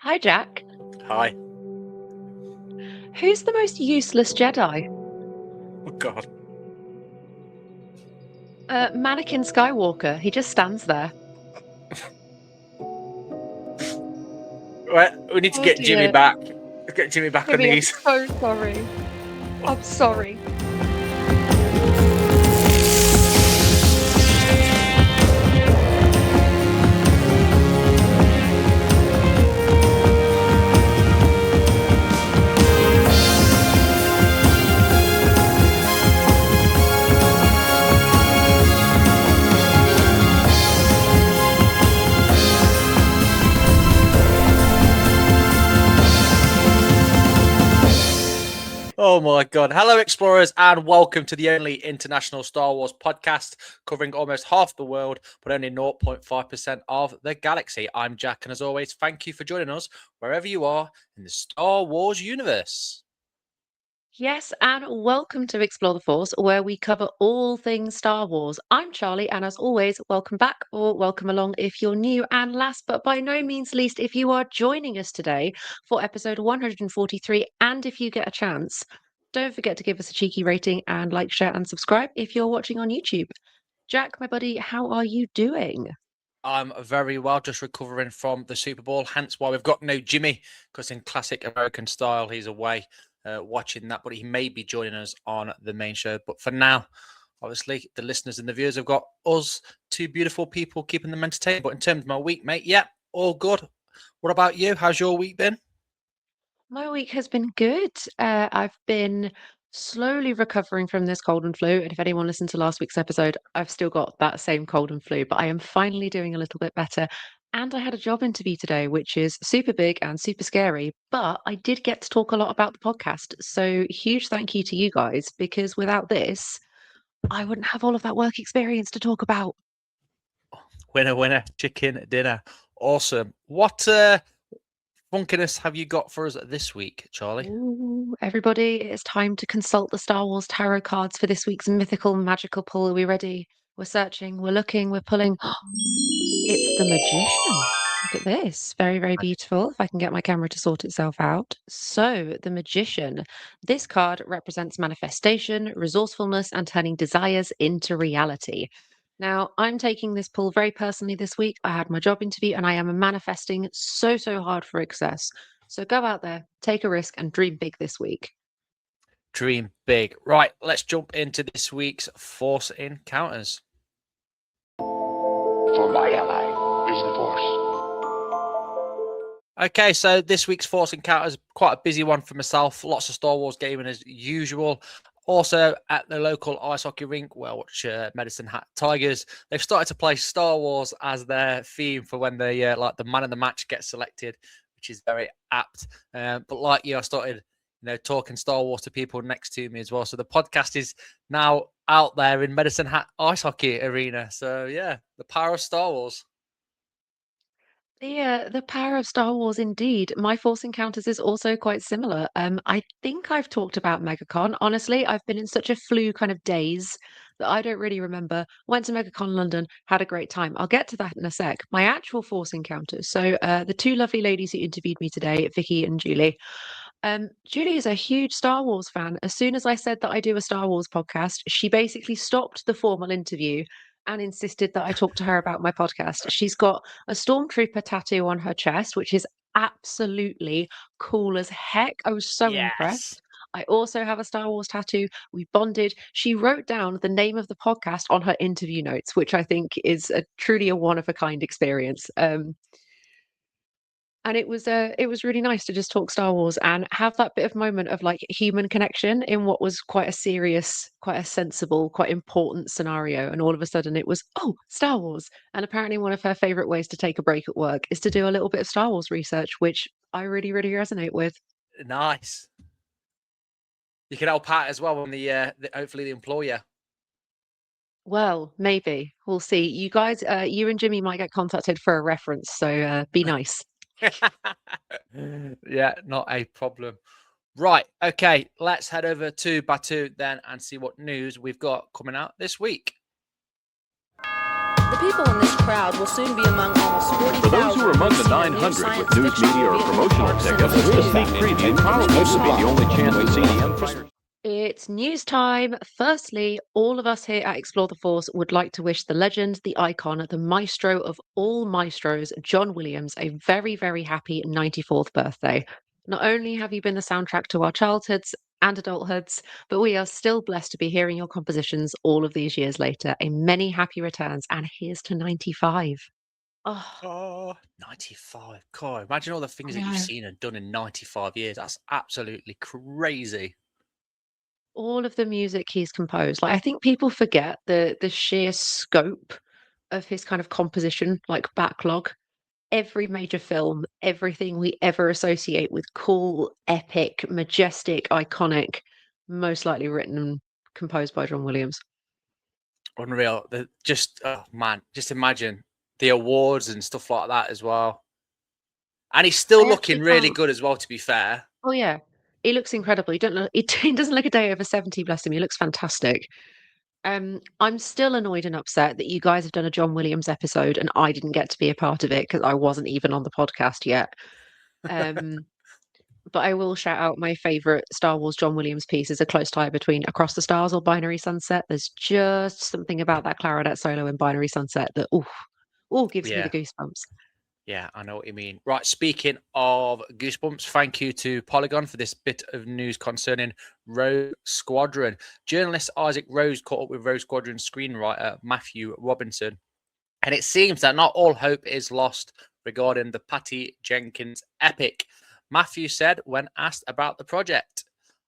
Hi, Jack. Hi. Who's the most useless Jedi? Oh, God. Mannequin Skywalker. He just stands there. Well, we need to Oh get Jimmy dear. back. Let's get Jimmy back on Jimmy, I'm these. so sorry. I'm sorry. Oh my God. Hello, explorers, and welcome to the only international Star Wars podcast covering almost half the world, but only 0.5% of the galaxy. I'm Jack, and as always, thank you for joining us wherever you are in the Star Wars universe. Yes, and welcome to Explore the Force, where we cover all things Star Wars. I'm Charlie, and as always, welcome back or welcome along if you're new. And last but by no means least, if you are joining us today for episode 143, and if you get a chance, don't forget to give us a cheeky rating and like, share, and subscribe if you're watching on YouTube. Jack, my buddy, how are you doing? I'm very well, just recovering from the Super Bowl, hence why we've got no Jimmy, because in classic American style, he's away watching that, but he may be joining us on the main show. But for now, obviously, the listeners and the viewers have got us, two beautiful people, keeping them entertained. But in terms of my week, mate, yeah, all good. What about you? How's your week been? My week has been good. I've been slowly recovering from this cold and flu. And if anyone listened to last week's episode, I've still got that same cold and flu, but I am finally doing a little bit better. And I had a job interview today, which is super big and super scary, but I did get to talk a lot about the podcast. So huge thank you to you guys, because without this, I wouldn't have all of that work experience to talk about. Winner, winner, chicken dinner. Awesome. What funkiness have you got for us this week, Charlie? Ooh, everybody, it's time to consult the Star Wars tarot cards for this week's mythical magical pull. Are we ready? We're searching, we're looking, we're pulling. It's the magician. Look at this. Very, very beautiful. If I can get my camera to sort itself out. So, the magician. This card represents manifestation, resourcefulness, and turning desires into reality. Now, I'm taking this pull very personally this week. I had my job interview and I am manifesting so, so hard for success. So go out there, take a risk, and dream big this week. Dream big. Right, let's jump into this week's Force Encounters. For my ally is the Force. Okay, so this week's Force Encounter is quite a busy one for myself. Lots of Star Wars gaming as usual. Also at the local ice hockey rink, where I watch Medicine Hat Tigers, they've started to play Star Wars as their theme for when they like the man of the match gets selected, which is very apt. But like you, I started, talking Star Wars to people next to me as well. So the podcast is now out there in Medicine Hat ice hockey arena. So yeah, the power of Star Wars. The power of Star Wars, indeed. My Force Encounters is also quite similar. I think I've talked about MegaCon. Honestly, I've been in such a flu kind of daze that I don't really remember. Went to MegaCon London, had a great time. I'll get to that in a sec. My actual Force Encounters. So, the two lovely ladies who interviewed me today, Vicky and Julie. Julie is a huge Star Wars fan. As soon as I said that I do a Star Wars podcast, she basically stopped the formal interview and insisted that I talk to her about my podcast. She's got a stormtrooper tattoo on her chest, which is absolutely cool as heck. I was so Yes. impressed. I also have a Star Wars tattoo. We bonded. She wrote down the name of the podcast on her interview notes, which I think is truly a one of a kind experience. And it was really nice to just talk Star Wars and have that bit of moment of like human connection in what was quite a serious, quite a sensible, quite important scenario. And all of a sudden it was, oh, Star Wars. And apparently one of her favorite ways to take a break at work is to do a little bit of Star Wars research, which I really, really resonate with. Nice. You can help out as well when the hopefully the employer. Well, maybe we'll see. You guys, you and Jimmy might get contacted for a reference, so be nice. Yeah, not a problem. Right. Okay. Let's head over to Batu then and see what news we've got coming out this week. The people in this crowd will soon be among almost 40,000. For those who are among the 900 with news media or promotional tickets, the sneak preview probably would be the only chance to see the Empire. It's news time. Firstly, all of us here at Explore the Force would like to wish the legend, the icon, the maestro of all maestros, John Williams, a very, very happy 94th birthday. Not only have you been the soundtrack to our childhoods and adulthoods, but we are still blessed to be hearing your compositions all of these years later. A many happy returns, and here's to 95. Oh, Oh, 95. God, imagine all the things that you've know. seen and done in 95 years. That's absolutely crazy. All of the music he's composed. Like I think people forget the sheer scope of his kind of composition, like backlog. Every major film, everything we ever associate with cool, epic, majestic, iconic, most likely written and composed by John Williams. Unreal. Just, oh man, just imagine the awards and stuff like that as well. And he's still I looking actually really can't. good as well, to be fair. Oh yeah, he looks incredible. He don't look. He doesn't look a day over 70. Bless him. He looks fantastic. I'm still annoyed and upset that you guys have done a John Williams episode and I didn't get to be a part of it because I wasn't even on the podcast yet. Um, but I will shout out my favorite Star Wars John Williams piece is a close tie between Across the Stars or Binary Sunset. There's just something about that clarinet solo in Binary Sunset that gives me the Yeah. goosebumps. Yeah, I know what you mean. Right, speaking of goosebumps, thank you to Polygon for this bit of news concerning Rogue Squadron. Journalist Isaac Rose caught up with Rogue Squadron screenwriter Matthew Robinson, and it seems that not all hope is lost regarding the Patty Jenkins epic. Matthew said when asked about the project,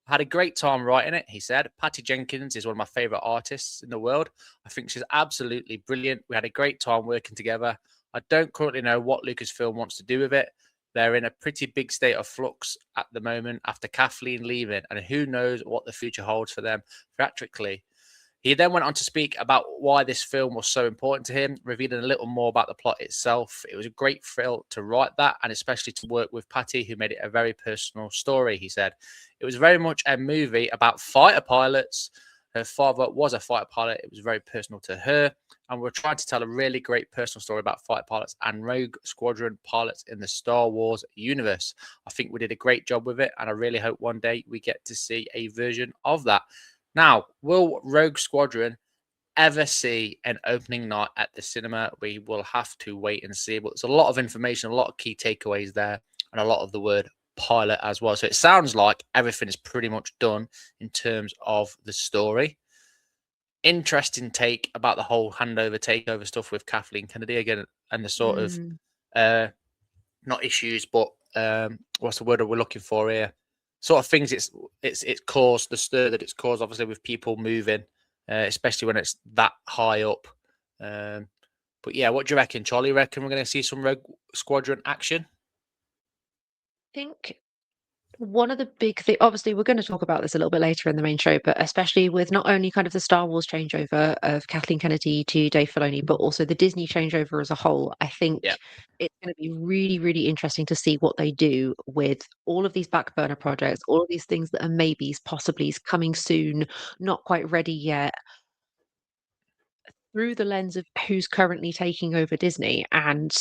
"I had a great time writing it," he said. "Patty Jenkins is one of my favorite artists in the world. I think she's absolutely brilliant. We had a great time working together. I don't currently know what Lucasfilm wants to do with it. They're in a pretty big state of flux at the moment after Kathleen leaving, and who knows what the future holds for them theatrically." He then went on to speak about why this film was so important to him, revealing a little more about the plot itself. "It was a great thrill to write that, and especially to work with Patty, who made it a very personal story," he said. "It was very much a movie about fighter pilots. Her father was a fighter pilot. It was very personal to her. And we're trying to tell a really great personal story about fighter pilots and Rogue Squadron pilots in the Star Wars universe. I think we did a great job with it, and I really hope one day we get to see a version of that." Now, will Rogue Squadron ever see an opening night at the cinema? We will have to wait and see. But there's a lot of information, a lot of key takeaways there, and a lot of the word pilot as well. So it sounds like everything is pretty much done in terms of the story. Interesting take about the whole handover takeover stuff with Kathleen Kennedy again, and the sort of not issues, but what's the word that we're looking for here? Sort of things it's caused, the stir that it's caused, obviously with people moving, especially when it's that high up. But yeah, what do you reckon, Charlie? Reckon we're going to see some Rogue Squadron action? I think one of the big things, obviously, we're going to talk about this a little bit later in the main show, but especially with not only kind of the Star Wars changeover of Kathleen Kennedy to Dave Filoni, but also the Disney changeover as a whole, I think it's going to be really, really interesting to see what they do with all of these back burner projects, all of these things that are maybes, possibly coming soon, not quite ready yet, through the lens of who's currently taking over Disney. And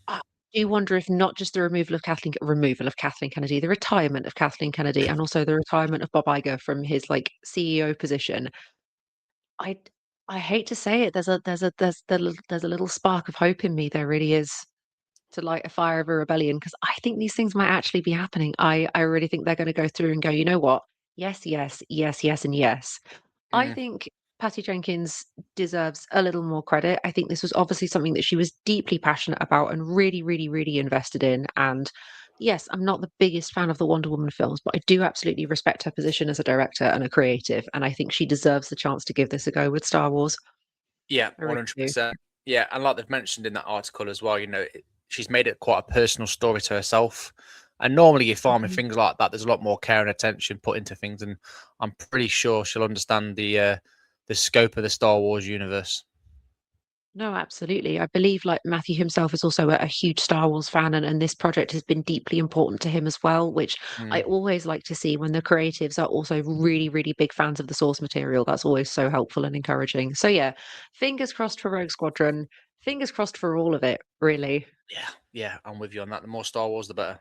I do wonder if not just the removal of Kathleen Kennedy, the retirement of Kathleen Kennedy, and also the retirement of Bob Iger from his like CEO position. I I hate to say it, there's a little spark of hope in me. There really is, to light a fire of a rebellion, because I think these things might actually be happening. I really think they're going to go through and go, you know what? Yes, yes, yes, yes, and yes. I think Patty Jenkins deserves a little more credit. I think this was obviously something that she was deeply passionate about and really, really, really invested in. And yes, I'm not the biggest fan of the Wonder Woman films, but I do absolutely respect her position as a director and a creative. And I think she deserves the chance to give this a go with Star Wars. Yeah, I really do. 100%. Yeah, and like they've mentioned in that article as well, she's made it quite a personal story to herself. And normally you find with things like that, there's a lot more care and attention put into things. And I'm pretty sure she'll understand the scope of the Star Wars universe. No, absolutely. I believe like Matthew himself is also a huge Star Wars fan, and this project has been deeply important to him as well, which I always like to see when the creatives are also really, really big fans of the source material. That's always so helpful and encouraging. So yeah, fingers crossed for Rogue Squadron. Fingers crossed for all of it, really. Yeah, I'm with you on that. The more Star Wars, the better.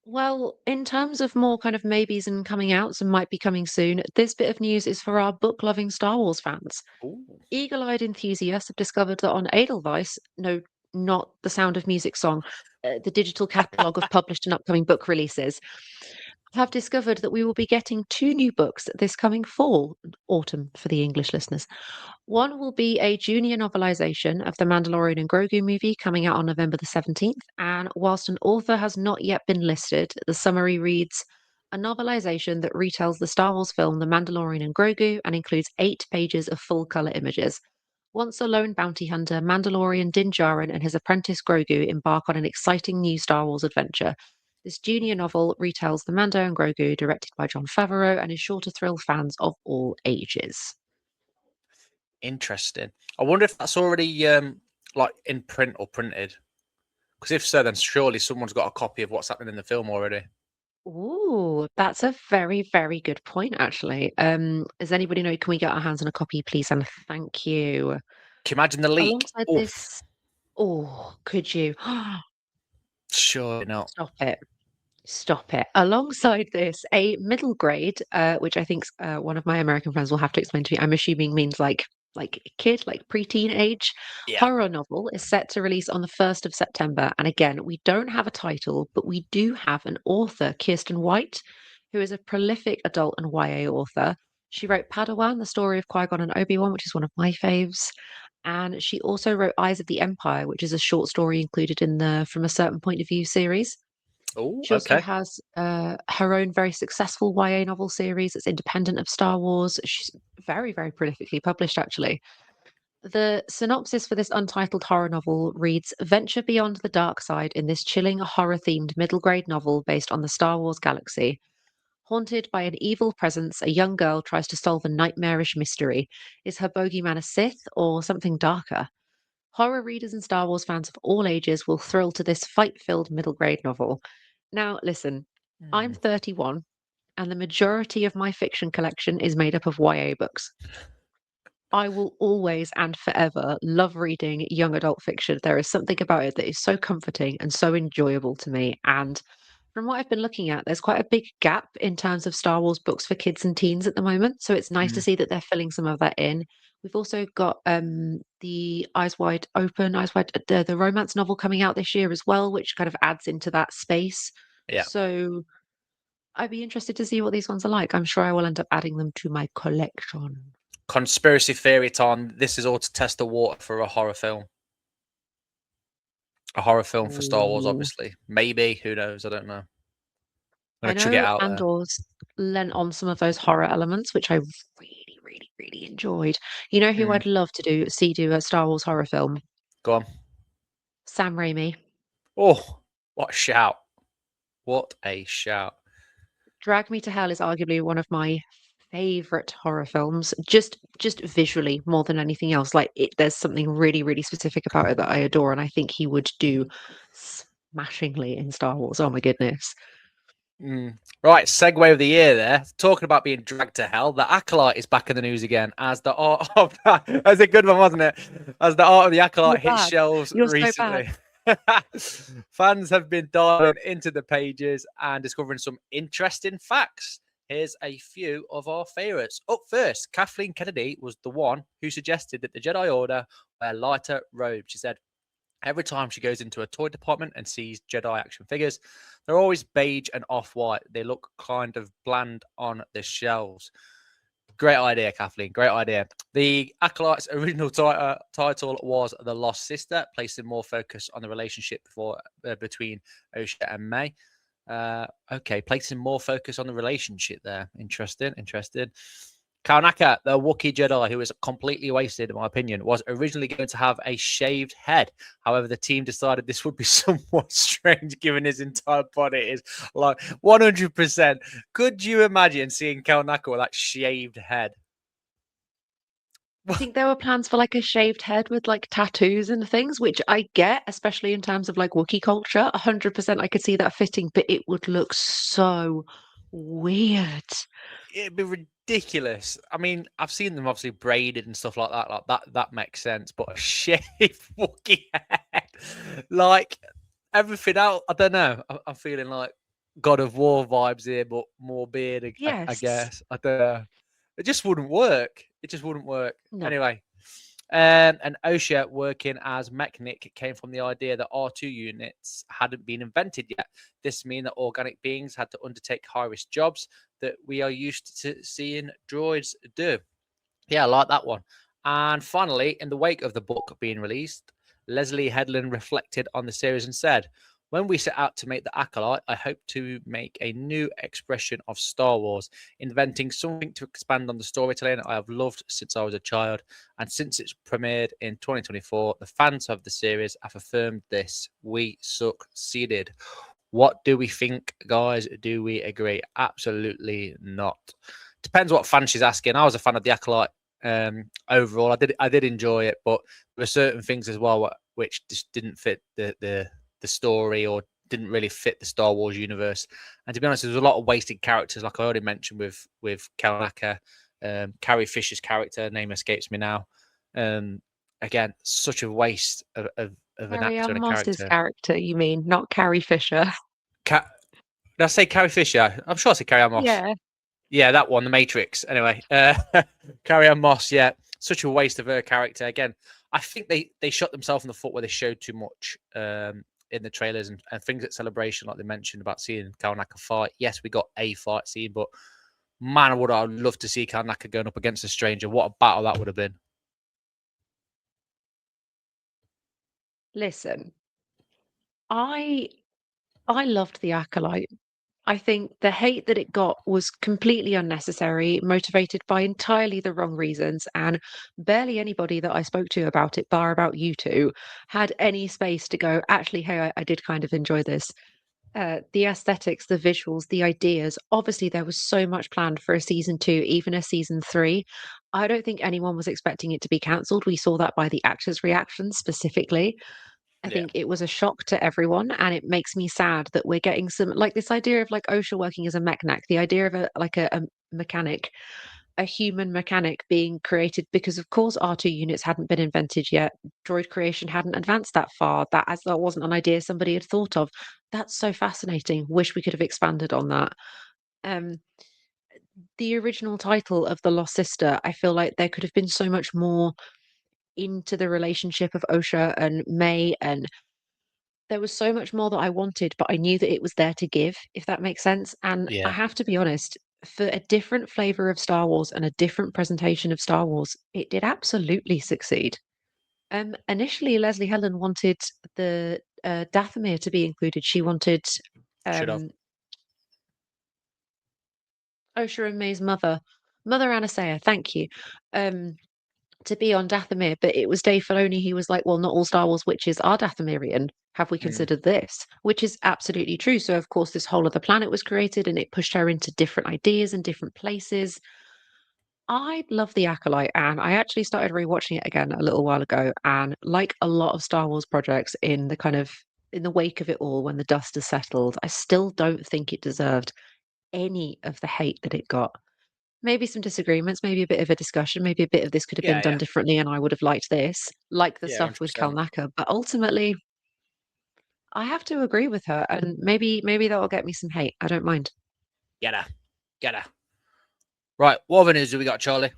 Well, in terms of more kind of maybes and coming outs and might be coming soon, this bit of news is for our book-loving Star Wars fans. Ooh. Eagle-eyed enthusiasts have discovered that on Edelweiss, no, not the Sound of Music song, the digital catalogue of published and upcoming book releases, have discovered that we will be getting two new books this coming fall, autumn for the English listeners. One will be a junior novelization of the Mandalorian and Grogu movie coming out on November the 17th. And whilst an author has not yet been listed, the summary reads a novelization that retells the Star Wars film The Mandalorian and Grogu and includes 8 pages of full color images. Once a lone bounty hunter, Mandalorian Din Djarin and his apprentice Grogu embark on an exciting new Star Wars adventure. This junior novel retells the Mando and Grogu, directed by Jon Favreau, and is sure to thrill fans of all ages. Interesting. I wonder if that's already like in print or printed. Because if so, then surely someone's got a copy of what's happening in the film already. Ooh, that's a very, very good point, actually. Does anybody know? Can we get our hands on a copy, please? And thank you. Can you imagine the leak? Alongside Oof, this, oh, could you? surely not. Stop it. Stop it. Alongside this, a middle grade, which I think one of my American friends will have to explain to me, I'm assuming means like kid, like preteen age, Yeah. horror novel is set to release on the 1st of September. And again, we don't have a title, but we do have an author, Kirsten White, who is a prolific adult and YA author. She wrote Padawan, the story of Qui-Gon and Obi-Wan, which is one of my faves. And she also wrote Eyes of the Empire, which is a short story included in the From a Certain Point of View series. Oh, She also okay. has her own very successful YA novel series that's independent of Star Wars. She's very, very prolifically published, actually. The synopsis for this untitled horror novel reads Venture beyond the dark side in this chilling horror themed middle grade novel based on the Star Wars galaxy. Haunted by an evil presence, a young girl tries to solve a nightmarish mystery. Is her bogeyman a Sith or something darker? Horror readers and Star Wars fans of all ages will thrill to this fight filled middle grade novel. Now, listen, I'm Hmm. 31, and the majority of my fiction collection is made up of YA books. I will always and forever love reading young adult fiction. There is something about it that is so comforting and so enjoyable to me. And from what I've been looking at, there's quite a big gap in terms of Star Wars books for kids and teens at the moment. So it's nice to Mm. see that they're filling some of that in. We've also got the Eyes Wide Open, Eyes Wide, the romance novel coming out this year as well, which kind of adds into that space. Yeah. So I'd be interested to see what these ones are like. I'm sure I will end up adding them to my collection. Conspiracy theory time. This is all to test the water for a horror film. A horror film for Star Wars, Ooh. obviously. Maybe. Who knows? I don't know. I'm I going to chug it know out there. Andor's lent on some of those horror elements, which I really, really, really enjoyed. You know who Mm. I'd love to do a Star Wars horror film? Go on. Sam Raimi. Oh, what a shout. What a shout. Drag Me to Hell is arguably one of my favorite horror films, just visually more than anything else. Like there's something really, really specific about it that I adore, and I think he would do smashingly in Star Wars. Oh my goodness. Mm. Right, segue of the year there. Talking about being dragged to hell, the Acolyte is back in the news again as the art of that. That's a good one, wasn't it? As the art of the Acolyte You're hit bad. shelves You're so bad. recently. Fans have been diving into the pages and discovering some interesting facts. Here's a few of our favourites. Up first, Kathleen Kennedy was the one who suggested that the Jedi Order wear lighter robes. She said, every time she goes into a toy department and sees Jedi action figures, they're always beige and off-white. They look kind of bland on the shelves. Great idea, Kathleen. Great idea. The Acolyte's original title was The Lost Sister, placing more focus on the relationship between Osha and May. Okay, placing more focus on the relationship there. Interesting. Kaunaka, the Wookiee Jedi, who was completely wasted, in my opinion, was originally going to have a shaved head. However, the team decided this would be somewhat strange given his entire body is like 100%. Could you imagine seeing Kaunaka with that shaved head? I think there were plans for like a shaved head with like tattoos and things, which I get, especially in terms of like Wookiee culture. 100% I could see that fitting, but it would look so weird. It'd be ridiculous. I mean, I've seen them obviously braided and stuff like that. That makes sense. But a shaved Wookiee head, like everything else, I don't know. I'm feeling like God of War vibes here, but more beard. I Yes. guess. I don't know. It just wouldn't work. It just wouldn't work. No. Anyway. And OSHA, working as mechanic, came from the idea that R2 units hadn't been invented yet. This means that organic beings had to undertake high-risk jobs that we are used to seeing droids do. Yeah, I like that one. And finally, in the wake of the book being released, Leslie Headland reflected on the series and said, "When we set out to make the Acolyte, I hope to make a new expression of Star Wars, inventing something to expand on the storytelling I have loved since I was a child. And since it's premiered in 2024, the fans of the series have affirmed this. We succeeded." What do we think, guys? Do we agree? Absolutely not. Depends what fan she's asking. I was a fan of the Acolyte overall. I did enjoy it, but there were certain things as well which just didn't fit the story or didn't really fit the Star Wars universe. And to be honest, there was a lot of wasted characters, like I already mentioned with Kalnaka, Carrie Fisher's character, name escapes me now. Again, such a waste of an Carrie actor Ann and a Moss's character. character, you mean, not Carrie Fisher? Did I say Carrie Fisher? I'm sure I said Carrie Ann Moss. Yeah. Yeah, that one, The Matrix. Anyway, Carrie Ann Moss, yeah, such a waste of her character. Again, I think they shot themselves in the foot where they showed too much in the trailers and things at Celebration, like they mentioned about seeing Kalnaka fight. Yes, we got a fight scene, but man, I would love to see Kalnaka going up against a stranger. What a battle that would have been. Listen, I loved The Acolyte. I think the hate that it got was completely unnecessary, motivated by entirely the wrong reasons, and barely anybody that I spoke to about it, bar about you two, had any space to go, actually, hey, I did kind of enjoy this. The aesthetics, the visuals, the ideas. Obviously, there was so much planned for a season 2, even a season 3. I don't think anyone was expecting it to be cancelled. We saw that by the actors' reactions specifically. I Yeah, think it was a shock to everyone, and it makes me sad that we're getting some like this idea of like OSHA working as a mechanic, the idea of a mechanic, a human mechanic being created because of course R2 units hadn't been invented yet. Droid creation hadn't advanced that far. That wasn't an idea somebody had thought of. That's so fascinating. Wish we could have expanded on that. Um, the original title of The Lost Sister, I feel like there could have been so much more into the relationship of OSHA and May, and there was so much more that I wanted, but I knew that it was there to give, if that makes sense. And I yeah, have to be honest, for a different flavor of Star Wars and a different presentation of Star Wars, it did absolutely succeed. Initially, Leslie Helen wanted the Dathomir to be included. She wanted should have. um, Osha and May's Mother Anasea, thank you, to be on Dathomir, but it was Dave Filoni. He was like, "Well, not all Star Wars witches are Dathomirian. Have we Mm, considered this?" Which is absolutely true. So, of course, this whole other planet was created, and it pushed her into different ideas and different places. I love The Acolyte, and I actually started rewatching it again a little while ago. And like a lot of Star Wars projects, in the wake of it all, when the dust has settled, I still don't think it deserved any of the hate that it got. Maybe some disagreements, maybe a bit of a discussion, maybe a bit of this could have been yeah, done yeah, differently and I would have liked this, like the yeah, stuff with 100%. Kalnaka. But ultimately, I have to agree with her, and maybe that will get me some hate. I don't mind. Get her. Right, what other news do we got, Charlie?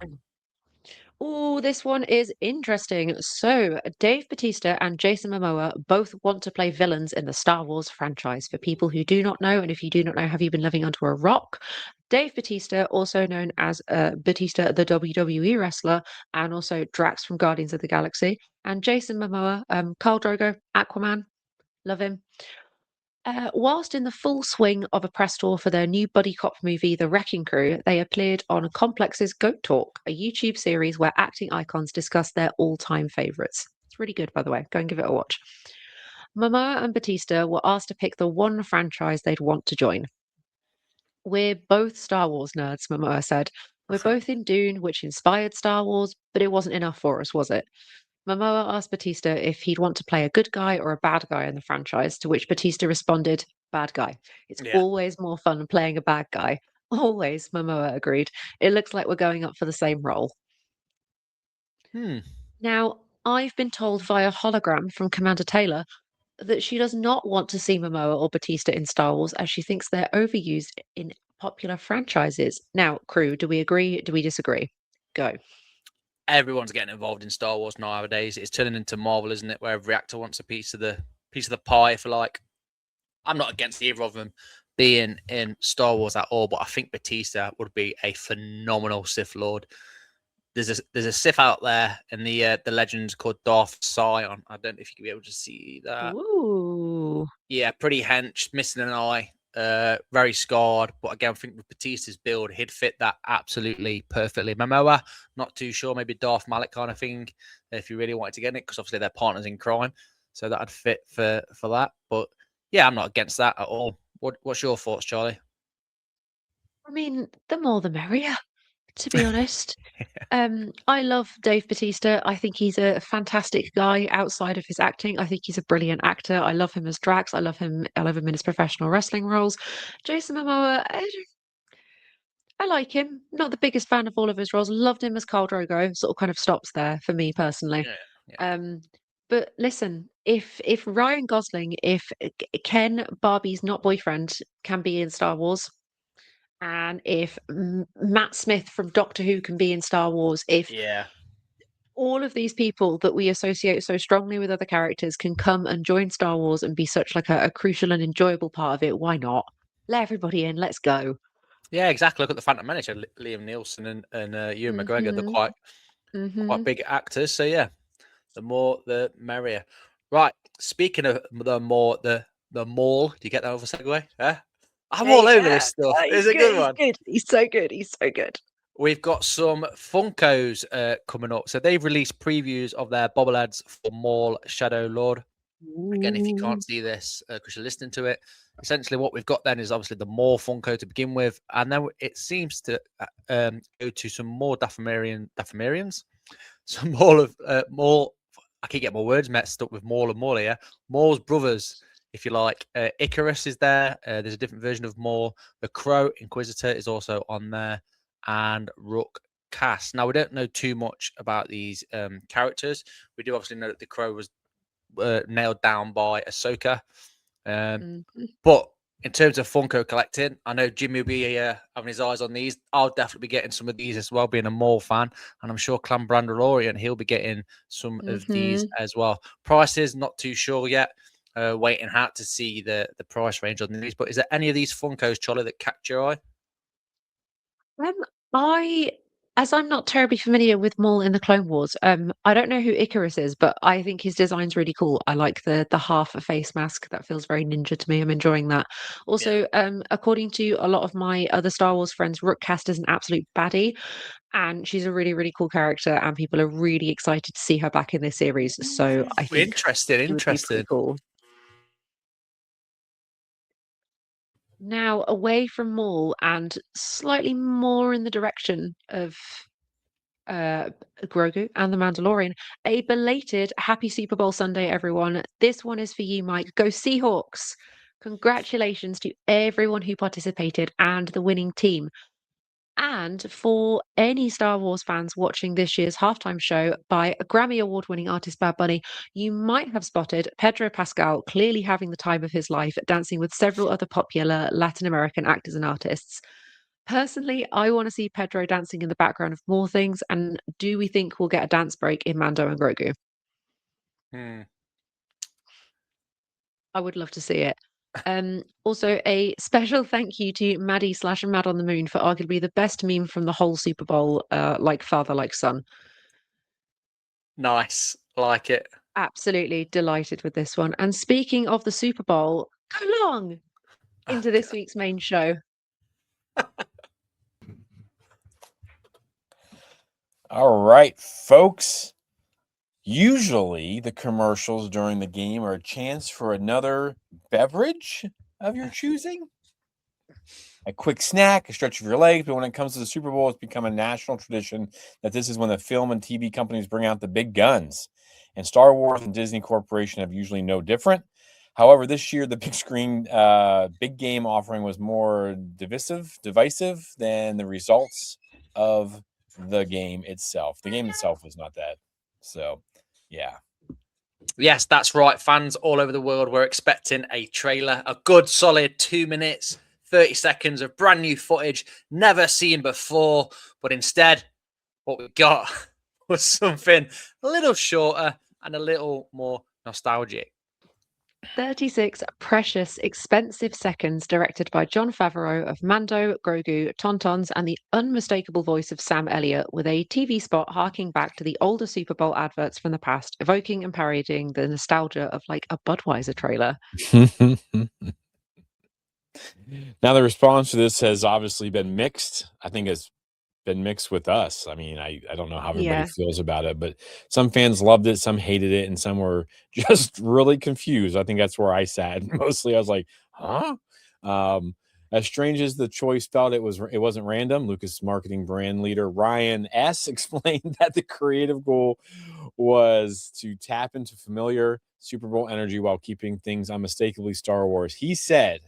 Oh, this one is interesting. So, Dave Bautista and Jason Momoa both want to play villains in the Star Wars franchise. For people who do not know, and if you do not know, have you been living under a rock? Dave Bautista, also known as Batista, the WWE wrestler, and also Drax from Guardians of the Galaxy, and Jason Momoa, Khal Drogo, Aquaman, love him. Whilst in the full swing of a press tour for their new buddy cop movie, The Wrecking Crew, they appeared on Complex's Goat Talk, a YouTube series where acting icons discuss their all-time favourites. It's really good, by the way. Go and give it a watch. Momoa and Batista were asked to pick the one franchise they'd want to join. "We're both Star Wars nerds," Momoa said. "We're both in Dune, which inspired Star Wars, but it wasn't enough for us, was it?" Momoa asked Batista if he'd want to play a good guy or a bad guy in the franchise, to which Batista responded, "Bad guy. It's Yeah, always more fun playing a bad guy. Always, Momoa agreed. It looks like we're going up for the same role. Hmm. Now, I've been told via hologram from Commander Taylor that she does not want to see Momoa or Batista in Star Wars as she thinks they're overused in popular franchises. Now, crew, do we agree? Do we disagree? Go. Everyone's getting involved in Star Wars nowadays. It's turning into Marvel, isn't it? Where every actor wants a piece of the pie. If you like, I'm not against either of them being in Star Wars at all, but I think Batista would be a phenomenal Sith Lord. There's a Sith out there in the legends called Darth Sion. I don't know if you can be able to see that. Ooh. Yeah, pretty hench, missing an eye, very scarred. But again, I think with Batista's build, he'd fit that absolutely perfectly. Momoa, not too sure, maybe Darth Malik kind of thing, if you really wanted to get it, because obviously they're partners in crime, so that'd fit for that. But yeah, I'm not against that at all. What's your thoughts, Charlie? I mean, the more the merrier, to be honest. I love Dave Batista. I think he's a fantastic guy outside of his acting. I think he's a brilliant actor. I love him as Drax. I love him. I love him in his professional wrestling roles. Jason Momoa, I like him. Not the biggest fan of all of his roles. Loved him as Khal Drogo. Sort of kind of stops there for me personally. Yeah, yeah, Um, but listen, if Ryan Gosling, if Ken Barbie's not boyfriend can be in Star Wars, and if Matt Smith from Doctor Who can be in Star Wars, if yeah. all of these people that we associate so strongly with other characters can come and join Star Wars and be such like a crucial and enjoyable part of it, why not? Let everybody in. Let's go. Yeah, exactly. Look at the Phantom Menace, Liam Neeson and Ewan McGregor. They're Hmm. quite Hmm. big actors. So yeah, the more the merrier. Right. Speaking of the more the mall, do you get that over segue? Yeah. I'm Yeah, all over yeah. this stuff. He's It's a good. good He's one. good. He's so good. He's so good. We've got some Funkos coming up. So they've released previews of their bobbleheads for Maul Shadow Lord. Again, if you Ooh. can't see this because you're listening to it, essentially what we've got then is obviously the Maul Funko to begin with, and then it seems to go to some more Dathomirians, some more of Maul. I keep getting my words messed up with Maul and Maul here. Maul's brothers, if you like. Icarus is there. There's a different version of Maul. The Crow Inquisitor is also on there, and Rook Cass. Now we don't know too much about these characters. We do obviously know that the Crow was nailed down by Ahsoka. Mhm. But in terms of Funko collecting, I know Jimmy will be having his eyes on these. I'll definitely be getting some of these as well, being a Maul fan. And I'm sure Clan Mandalorian, he'll be getting some of these Mhm. as well. Prices, not too sure yet. Waiting out to see the price range on these. But is there any of these Funkos, Charlie, that catch your eye? Um, I, as I'm not terribly familiar with Maul in the Clone Wars, I don't know who Icarus is, but I think his design's really cool. I like the half a face mask. That feels very ninja to me. I'm enjoying that. Yeah. Also, according to a lot of my other Star Wars friends, Rook Cast is an absolute baddie, and she's a really, really cool character, and people are really excited to see her back in this series. So I think Interesting, she would be pretty interesting. cool. Now, away from Maul and slightly more in the direction of uh, Grogu and the Mandalorian. A belated happy Super Bowl Sunday, everyone. This one is for you, Mike. Go Seahawks! Congratulations to everyone who participated and the winning team. And for any Star Wars fans watching this year's halftime show by a Grammy Award winning artist Bad Bunny, you might have spotted Pedro Pascal clearly having the time of his life, dancing with several other popular Latin American actors and artists. Personally, I want to see Pedro dancing in the background of more things. And do we think we'll get a dance break in Mando and Grogu? Hmm. I would love to see it. Also, a special thank you to Maddie slash Mad on the Moon for arguably the best meme from the whole Super Bowl, like father, like son. Nice. Like it. Absolutely delighted with this one. And speaking of the Super Bowl, go long into this week's main show. All right, folks. Usually the commercials during the game are a chance for another beverage of your choosing. A quick snack, a stretch of your legs, but when it comes to the Super Bowl, it's become a national tradition that this is when the film and TV companies bring out the big guns. And Star Wars and Disney Corporation have usually no different. However, this year the big screen, big game offering was more divisive than the results of the game itself. The game itself was not that. So, yeah. Yes, that's right. Fans all over the world were expecting a trailer, a good solid 2 minutes, 30 seconds of brand new footage, never seen before. But instead, what we got was something a little shorter and a little more nostalgic. 36 precious, expensive seconds directed by Jon Favreau of Mando, Grogu, Tauntauns, and the unmistakable voice of Sam Elliott, with a TV spot harking back to the older Super Bowl adverts from the past, evoking and parodying the nostalgia of like a Budweiser trailer. Now, the response to this has obviously been mixed. I think it's been mixed with us. I mean, I don't know how everybody feels about it, but some fans loved it, some hated it, and some were just really confused. I think that's where I sat. Mostly I was like, huh? As strange as the choice felt, it wasn't random. Lucas marketing brand leader Ryan S. explained that the creative goal was to tap into familiar Super Bowl energy while keeping things unmistakably Star Wars. He said,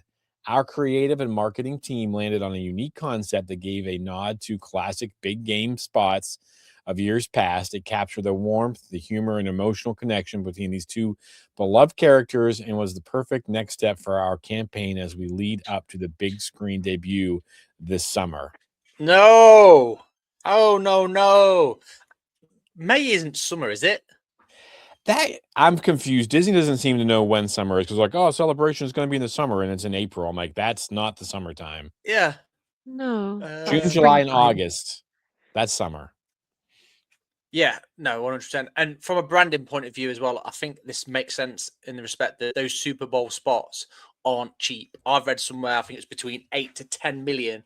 our creative and marketing team landed on a unique concept that gave a nod to classic big game spots of years past. It captured the warmth, the humor, and emotional connection between these two beloved characters and was the perfect next step for our campaign as we lead up to the big screen debut this summer. No. Oh, no. May isn't summer, is it? That I'm confused. Disney doesn't seem to know when summer is because, like, oh, Celebration is going to be in the summer and it's in April. I'm like, that's not the summertime. Yeah. No. June, July, and August. That's summer. Yeah, no, 100%. And from a branding point of view as well, I think this makes sense in the respect that those Super Bowl spots aren't cheap. I've read somewhere, I think it's between 8 to 10 million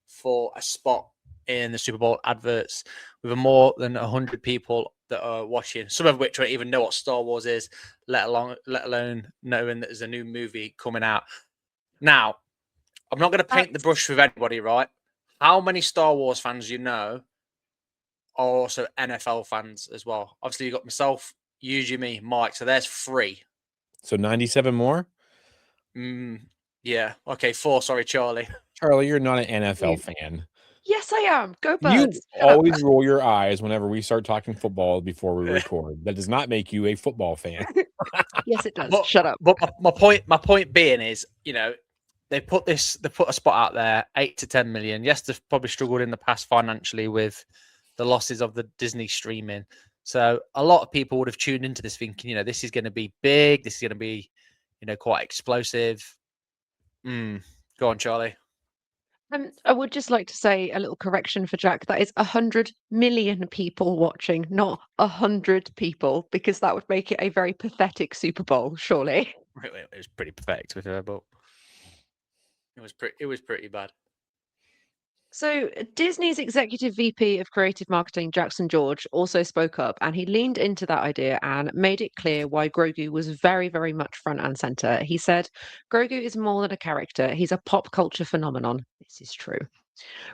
for a spot in the Super Bowl adverts, with more than 100 people that are watching, some of which don't even know what Star Wars is, let alone knowing that there's a new movie coming out. Now, I'm not going to paint the brush with anybody, right? How many Star Wars fans you know are also NFL fans as well? Obviously, you got myself, you, Jimmy, Mike. So there's 3. So 97 more? Yeah. Okay, 4. Sorry, Charlie. Charlie, you're not an NFL fan. Yes, I am. Go Birds. You always roll your eyes whenever we start talking football before we record. That does not make you a football fan. Yes, it does. Shut up. But my point being is, you know, they put a spot out there, 8 to 10 million. Yes, they've probably struggled in the past financially with the losses of the Disney streaming. So a lot of people would have tuned into this thinking, you know, this is going to be big. This is going to be, you know, quite explosive. Go on, Charlie. I would just like to say a little correction for Jack. That is 100 million people watching, not 100 people, because that would make it a very pathetic Super Bowl, surely. Really, it was pretty pathetic with her, but it was pretty bad. So Disney's executive VP of creative marketing, Jackson George, also spoke up, and he leaned into that idea and made it clear why Grogu was very, very much front and center. He said, Grogu is more than a character. He's a pop culture phenomenon. This is true.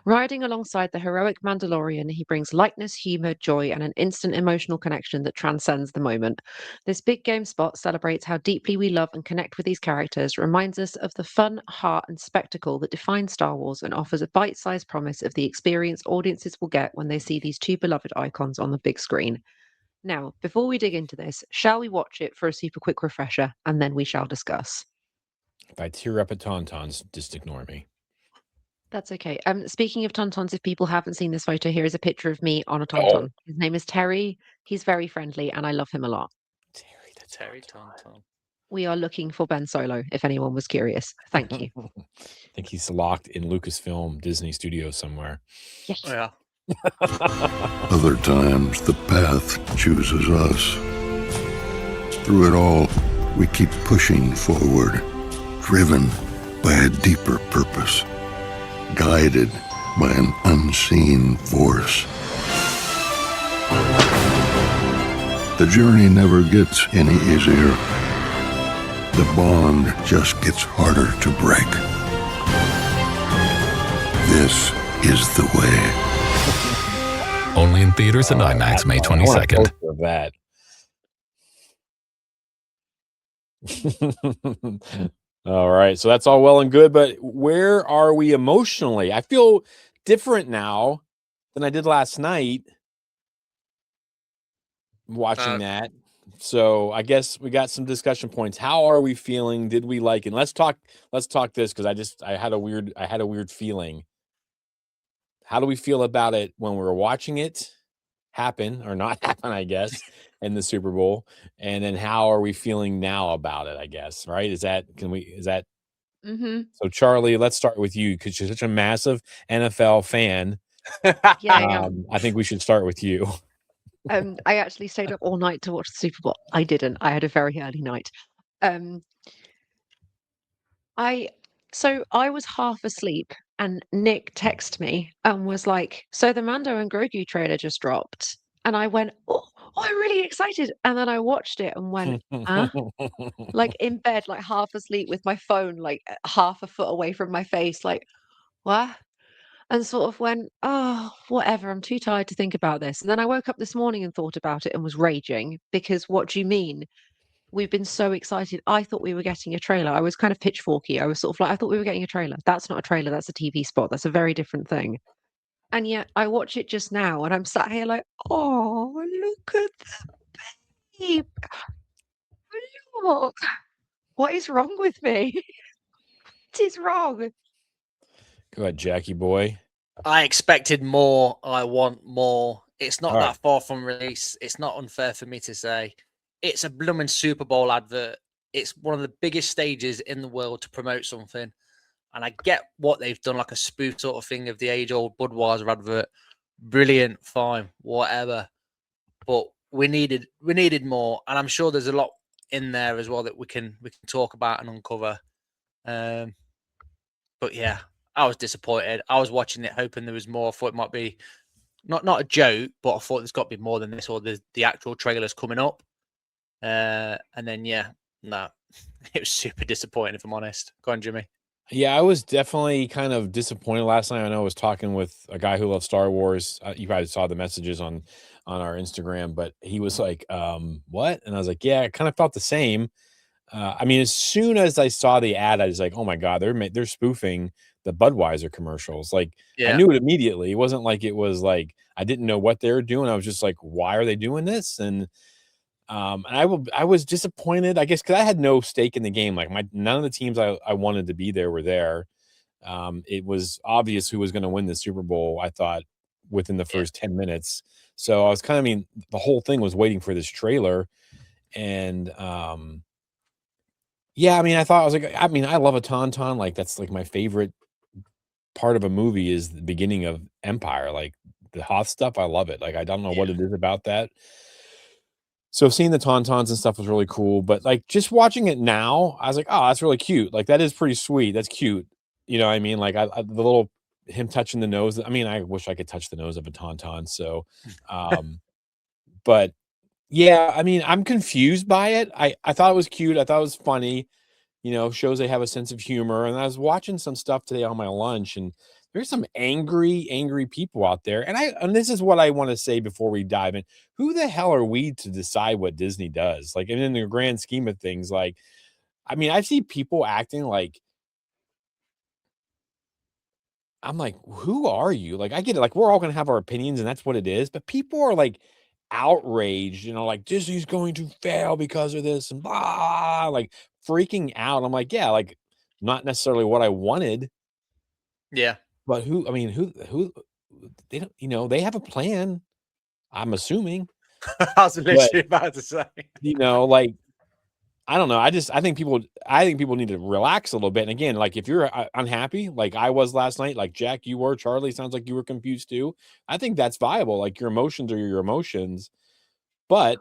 Riding alongside the heroic Mandalorian, he brings lightness, humor, joy, and an instant emotional connection that transcends the moment. This big game spot celebrates how deeply we love and connect with these characters, reminds us of the fun, heart, and spectacle that defines Star Wars, and offers a bite-sized promise of the experience audiences will get when they see these two beloved icons on the big screen. Now, before we dig into this, shall we watch it for a super quick refresher, and then we shall discuss? If I tear up at Tauntauns, just ignore me. That's okay. Speaking of Tauntauns, if people haven't seen this photo, here is a picture of me on a Tauntaun. His name is Terry. He's very friendly, and I love him a lot. Terry Tauntaun. We are looking for Ben Solo, if anyone was curious. Thank you. I think he's locked in Lucasfilm Disney Studios somewhere. Yes. Yeah. Other times, the path chooses us. Through it all, we keep pushing forward, driven by a deeper purpose, guided by an unseen force. The journey never gets any easier. The bond just gets harder to break. This is the way. Only in theaters and IMAX May 22nd. That. All right. So that's all well and good, but where are we emotionally? I feel different now than I did last night watching that. So I guess we got some discussion points. How are we feeling? Did we like it? Let's talk this because I had a weird feeling. How do we feel about it when we were watching it happen or not happen, I guess, in the Super Bowl? And then how are we feeling now about it, I guess, right? Is that Mhm. so Charlie, let's start with you because you're such a massive NFL fan. Yeah, I am. I think we should start with you. I actually stayed up all night to watch the Super Bowl. I didn't. I had a very early night. Um, I so I was half asleep and Nick texted me and was like, "So the Mando and Grogu trailer just dropped." And I went, I'm really excited." And then I watched it and went, "Huh?" Like in bed, like half asleep with my phone like half a foot away from my face, like, "What?" And sort of went, "Oh, whatever. I'm too tired to think about this." And then I woke up this morning and thought about it and was raging because what do you mean? We've been so excited. I thought we were getting a trailer. I was kind of pitchforky. I was sort of like, I thought we were getting a trailer. That's not a trailer. That's a TV spot. That's a very different thing. And yet I watch it just now and I'm sat here like, oh, look at the babe. Look. What is wrong with me? What is wrong? Go ahead, Jackie boy. I expected more. I want more. It's not All right. that far from release. It's not unfair for me to say. It's a blooming Super Bowl advert. It's one of the biggest stages in the world to promote something. And I get what they've done, like a spoof sort of thing of the age-old Budweiser advert. Brilliant, fine, whatever. But we needed more, and I'm sure there's a lot in there as well that we can talk about and uncover. But yeah, I was disappointed. I was watching it hoping there was more. I thought it might be not a joke, but I thought there's got to be more than this, or the actual trailers coming up. And then yeah, no, it was super disappointing if I'm honest. Go on, Jimmy. Yeah, I was definitely kind of disappointed last night. I know I was talking with a guy who loves Star Wars. You guys saw the messages on our Instagram, but he was like, what? And I was like, yeah, I kind of felt the same. I mean, as soon as I saw the ad, I was like, oh my God, they're spoofing the Budweiser commercials. Like I Yeah, knew it immediately. It wasn't like it was like I didn't know what they were doing. I was just like, why are they doing this? And I was disappointed, I guess, because I had no stake in the game. Like none of the teams I wanted to be there were there. It was obvious who was going to win the Super Bowl, I thought, within the yeah. first 10 minutes. So I was kind of, I mean, the whole thing was waiting for this trailer. And yeah, I mean, I was like, I mean, I love a tauntaun. Like that's like my favorite part of a movie is the beginning of Empire. Like the Hoth stuff, I love it. Like I don't know what it is about that. So seeing the tauntauns and stuff was really cool, but like just watching it now, I was like, oh, that's really cute. Like that is pretty sweet. That's cute. You know what I mean? Like the little him touching the nose. I mean, I wish I could touch the nose of a tauntaun. So, but yeah, I mean, I'm confused by it. I thought it was cute. I thought it was funny. You know, shows they have a sense of humor. And I was watching some stuff today on my lunch, and there's some angry people out there. And this is what I want to say before we dive in. Who the hell are we to decide what Disney does? Like, and in the grand scheme of things, like, I mean, I see people acting like I'm like, who are you? Like, I get it. Like, we're all gonna have our opinions, and that's what it is. But people are like outraged, you know, like Disney's going to fail because of this and blah, like freaking out. I'm like, yeah, like not necessarily what I wanted, Yeah. but who? I mean, who? They don't, you know, they have a plan. I'm assuming, I was but literally about to say. you know, like I don't know. I think people need to relax a little bit. And again, like if you're unhappy, like I was last night, like Jack, you were, Charlie, sounds like you were confused too. I think that's viable. Like your emotions are your emotions, but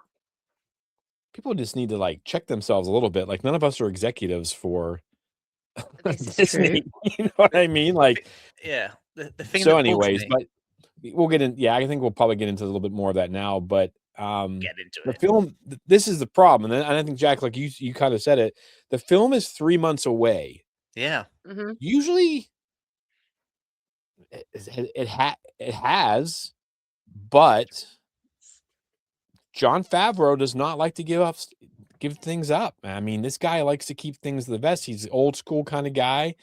people just need to like check themselves a little bit. Like none of us are executives for This is true. Disney. You know what I mean? Like Yeah, the thing so. that bugs Anyways, me. but we'll get in. Yeah, I think we'll probably get into a little bit more of that now. But Get into the it. film, this is the problem, and I think Jack, like you kind of said it. The film is 3 months away. Yeah. Mhm. Usually, it has, but John Favreau does not like to give things up. I mean, this guy likes to keep things to the vest. He's an old school kind of guy.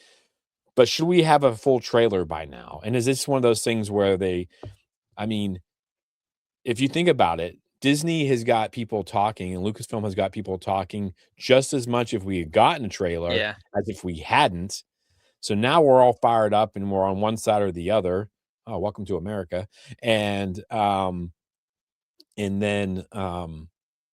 But should we have a full trailer by now? And is this one of those things where I mean, if you think about it, Disney has got people talking and Lucasfilm has got people talking just as much if we had gotten a trailer as if we hadn't. So now we're all fired up and we're on one side or the other. Oh, welcome to America. And then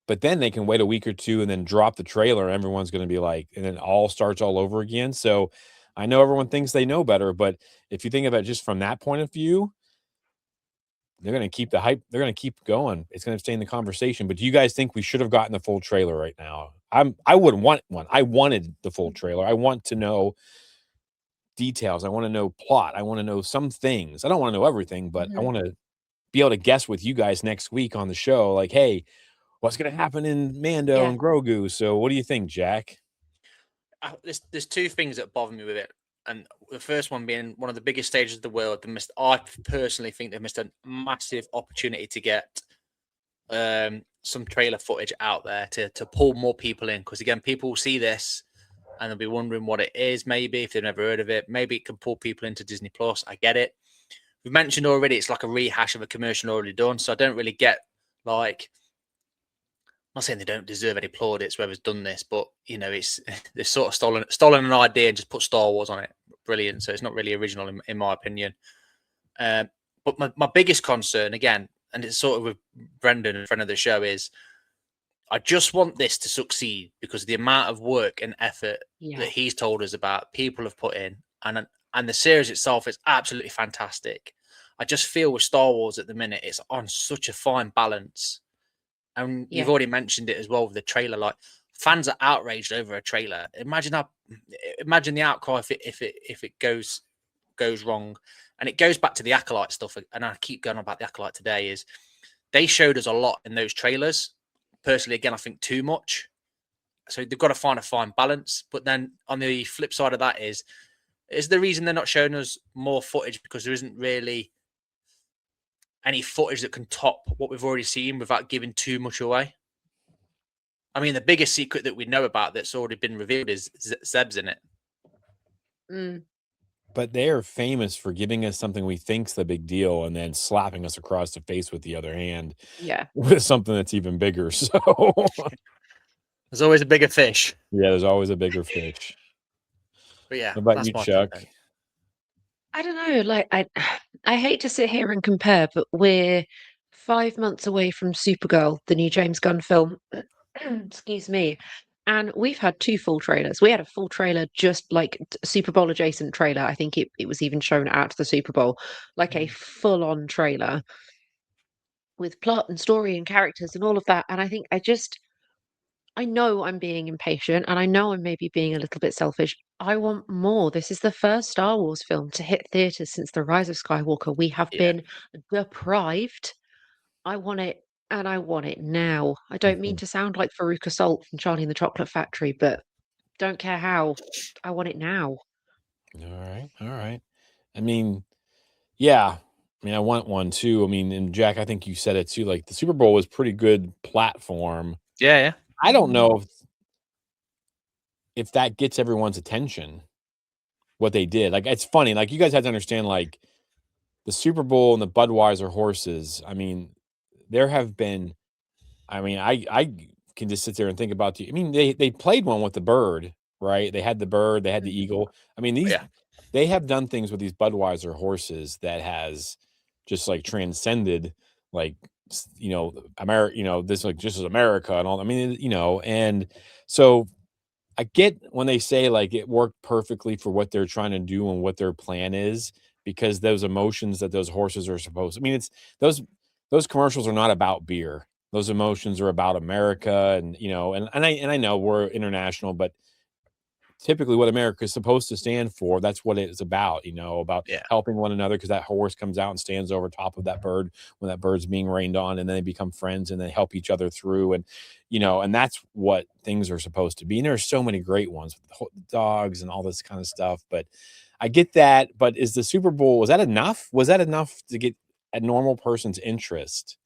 but then they can wait a week or two and then drop the trailer. Everyone's going to be like, and then all starts all over again. So I know everyone thinks they know better, but if you think about it just from that point of view, they're going to keep the hype. They're going to keep going. It's going to stay in the conversation. But do you guys think we should have gotten the full trailer right now? I would want one. I wanted the full trailer. I want to know details. I want to know plot. I want to know some things. I don't want to know everything, but I want to be able to guess with you guys next week on the show. Like, hey, what's going to happen in Mando and Grogu? So what do you think, Jack? There's two things that bother me with it. And the first one being one of the biggest stages of the world. I personally think they missed a massive opportunity to get some trailer footage out there to pull more people in. Because again, people will see this and they'll be wondering what it is. Maybe if they've never heard of it, maybe it can pull people into Disney Plus. I get it. We've mentioned already it's like a rehash of a commercial already done. So I don't really get like. I'm not saying they don't deserve any plaudits whoever's done this, but you know, they've sort of stolen an idea and just put Star Wars on it. Brilliant. So it's not really original in my opinion. But my biggest concern again, and it's sort of with Brendan, a friend of the show, is I just want this to succeed because the amount of work and effort that he's told us about, people have put in, and the series itself is absolutely fantastic. I just feel with Star Wars at the minute, it's on such a fine balance. And you've already mentioned it as well with the trailer. Like fans are outraged over a trailer. Imagine the outcry if it goes wrong. And it goes back to the Acolyte stuff. And I keep going on about the Acolyte today. Is they showed us a lot in those trailers. Personally, again, I think too much. So they've got to find a fine balance. But then on the flip side of that is the reason they're not showing us more footage because there isn't really any footage that can top what we've already seen without giving too much away. I mean, the biggest secret that we know about that's already been revealed is Zeb's in it. But they are famous for giving us something we think's the big deal and then slapping us across the face with the other hand with something that's even bigger. So there's always a bigger fish. Yeah, there's always a bigger fish. But yeah, what about you, Chuck? I don't know. Like I hate to sit here and compare, but we're 5 months away from Supergirl, the new James Gunn film. Excuse me. And we've had 2 full trailers. We had a full trailer, just like Super Bowl adjacent trailer. I think it was even shown out to the Super Bowl, like a full-on trailer with plot and story and characters and all of that. And I think I know I'm being impatient and I know I'm maybe being a little bit selfish. I want more. This is the first Star Wars film to hit theaters since The Rise of Skywalker. We have been deprived. I want it, and I want it now. I don't mean to sound like Veruca Salt from Charlie and the Chocolate Factory, but don't care how. I want it now. All right. I mean, yeah. I mean, I want one too. I mean, and Jack, I think you said it too. Like the Super Bowl was pretty good platform. Yeah. I don't know if that gets everyone's attention, what they did. Like, it's funny. Like, you guys have to understand, like, the Super Bowl and the Budweiser horses. I mean, there have been, I can just sit there and think about they played one with the bird, right? They had the bird, they had the eagle. I mean, they have done things with these Budweiser horses that has just like transcended, like, America, this like just as America and all. I mean, and so I get when they say like it worked perfectly for what they're trying to do and what their plan is, because those emotions that those horses are supposed. I mean, it's those commercials are not about beer. Those emotions are about America, and I know we're international, but typically what America is supposed to stand for, that's what it's about, about helping one another, because that horse comes out and stands over top of that bird when that bird's being rained on, and then they become friends and they help each other through, and and that's what things are supposed to be. And there's so many great ones with dogs and all this kind of stuff, but I get that. But is the Super Bowl, was that enough to get a normal person's interest,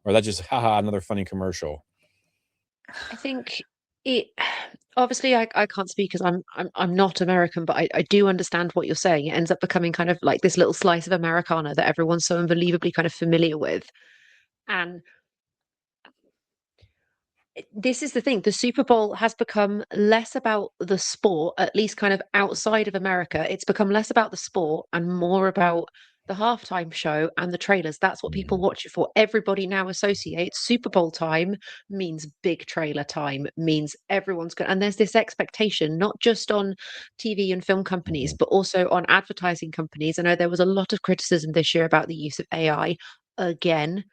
or that just another funny commercial? I think It obviously I can't speak because I'm not American, but I do understand what you're saying. It ends up becoming kind of like this little slice of Americana that everyone's so unbelievably kind of familiar with. And this is the thing, the Super Bowl has become less about the sport, at least kind of outside of America. It's become less about the sport and more about the halftime show and the trailers. That's what people watch it for. Everybody now associates Super Bowl time means big trailer time, means everyone's going, and there's this expectation, not just on TV and film companies, but also on advertising companies. I know there was a lot of criticism this year about the use of AI again,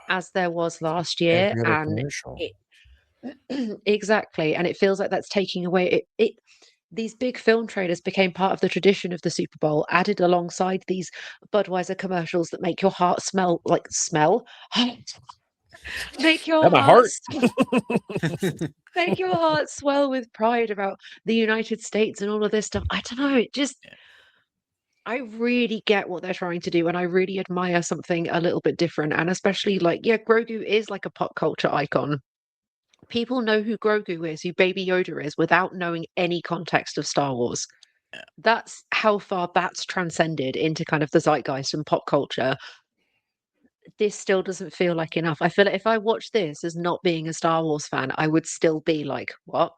as there was last year, Every other and commercial. it exactly, and it feels like that's taking away it these big film trailers became part of the tradition of the Super Bowl, added alongside these Budweiser commercials that make your heart smell, make your At my heart heart. make your heart swell with pride about the United States and all of this stuff. I don't know, it just I really get what they're trying to do, and I really admire something a little bit different, and especially like, yeah, Grogu is like a pop culture icon. People know who Grogu is, who Baby Yoda is, without knowing any context of Star Wars. That's how far that's transcended into kind of the zeitgeist and pop culture. This still doesn't feel like enough. I feel like if I watched this as not being a Star Wars fan, I would still be like, what?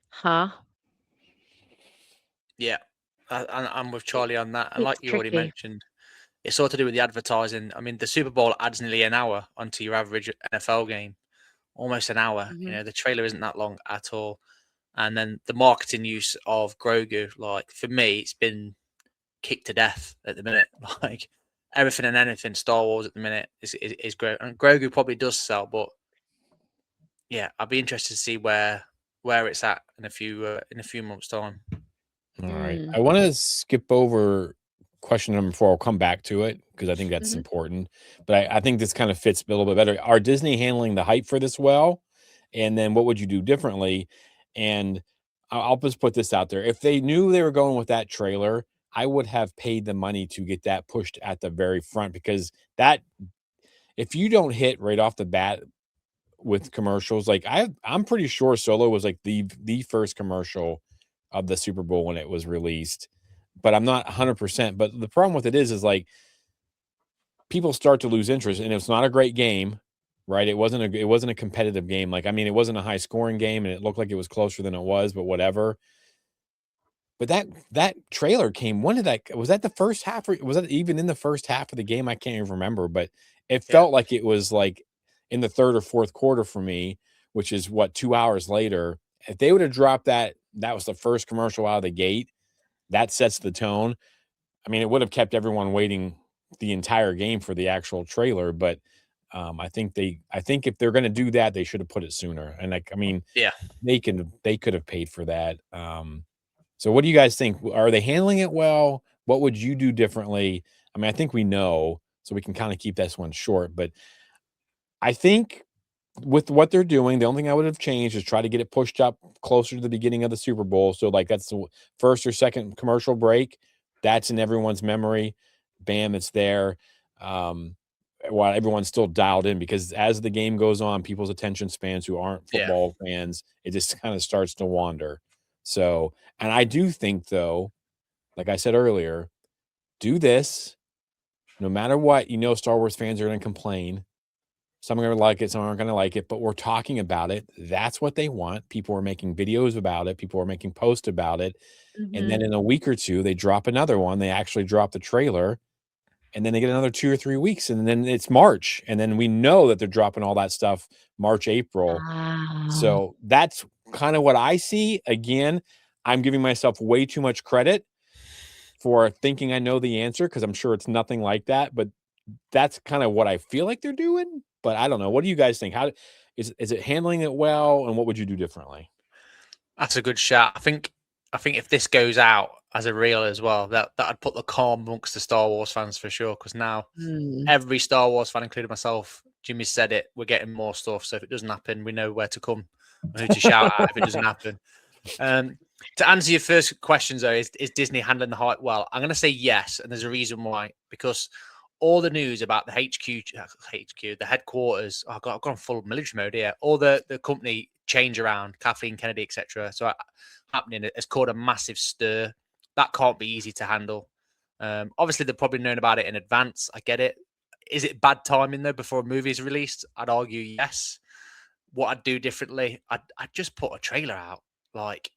Huh? Yeah, I'm with Charlie on that. And like It's you already tricky. mentioned, it's all to do with the advertising. I mean, the Super Bowl adds nearly an hour onto your average NFL game, almost an hour. You Mhm. know, the trailer isn't that long at all. And then the marketing use of Grogu, like for me, it's been kicked to death at the minute. Like everything and anything Star Wars at the minute is great. And Grogu probably does sell, but yeah, I'd be interested to see where it's at in a few months' time. All right. Mm. I want to skip over question number 4. I'll come back to it because I think that's Mhm. important. But I think this kind of fits a little bit better. Are Disney handling the hype for this well? And then what would you do differently? And I'll just put this out there. If they knew they were going with that trailer, I would have paid the money to get that pushed at the very front, because that, if you don't hit right off the bat with commercials, like I'm pretty sure Solo was like the first commercial of the Super Bowl when it was released, but I'm not 100%. But the problem with it is like people start to lose interest, and it's not a great game, right? It wasn't a competitive game. Like, I mean, it wasn't a high scoring game, and it looked like it was closer than it was, but whatever. But that trailer came. When did that? Was that the first half? Or was that even in the first half of the game? I can't even remember. But it Yeah. felt like it was like in the third or fourth quarter for me, which is what, 2 hours later. If they would have dropped that, that was the first commercial out of the gate. That sets the tone. I mean, it would have kept everyone waiting the entire game for the actual trailer. But I think if they're going to do that, they should have put it sooner. And like, I mean, Yeah. they could have paid for that. So what do you guys think? Are they handling it well? What would you do differently? I mean, I think we know, so we can kind of keep this one short, but I think with what they're doing, the only thing I would have changed is try to get it pushed up closer to the beginning of the Super Bowl. So like that's the first or second commercial break. That's in everyone's memory. Bam, it's there. While everyone's still dialed in, because as the game goes on, people's attention spans who aren't Yeah. football fans, it just kind of starts to wander. So, and I do think though, like I said earlier, do this no matter what. Star Wars fans are going to complain. Some are going to like it, some aren't going to like it, but we're talking about it. That's what they want. People are making videos about it. People are making posts about it. And then Mhm. in a week or two, they drop another one. They actually drop the trailer, and then they get another 2 or 3 weeks, and then it's March. And then we know that they're dropping all that stuff March, April. Wow. So that's kind of what I see. Again, I'm giving myself way too much credit for thinking I know the answer, because I'm sure it's nothing like that. But that's kind of what I feel like they're doing. But I don't know. What do you guys think? How is it handling it well? And what would you do differently? That's a good shout. I think if this goes out as a reel as well, that'd put the calm amongst the Star Wars fans for sure. Because now Mm. every Star Wars fan, including myself, Jimmy said it, we're getting more stuff. So if it doesn't happen, we know where to come and who to shout at if it doesn't happen. To answer your first question, though, is Disney handling the hype well? I'm going to say yes, and there's a reason why. Because all the news about the HQ, the headquarters. Oh God, I've gone full military mode here. All the company change around, Kathleen Kennedy, etc. So happening, it's caused a massive stir. That can't be easy to handle. Obviously, they've probably known about it in advance. I get it. Is it bad timing though before a movie is released? I'd argue yes. What I'd do differently, I'd just put a trailer out. Like,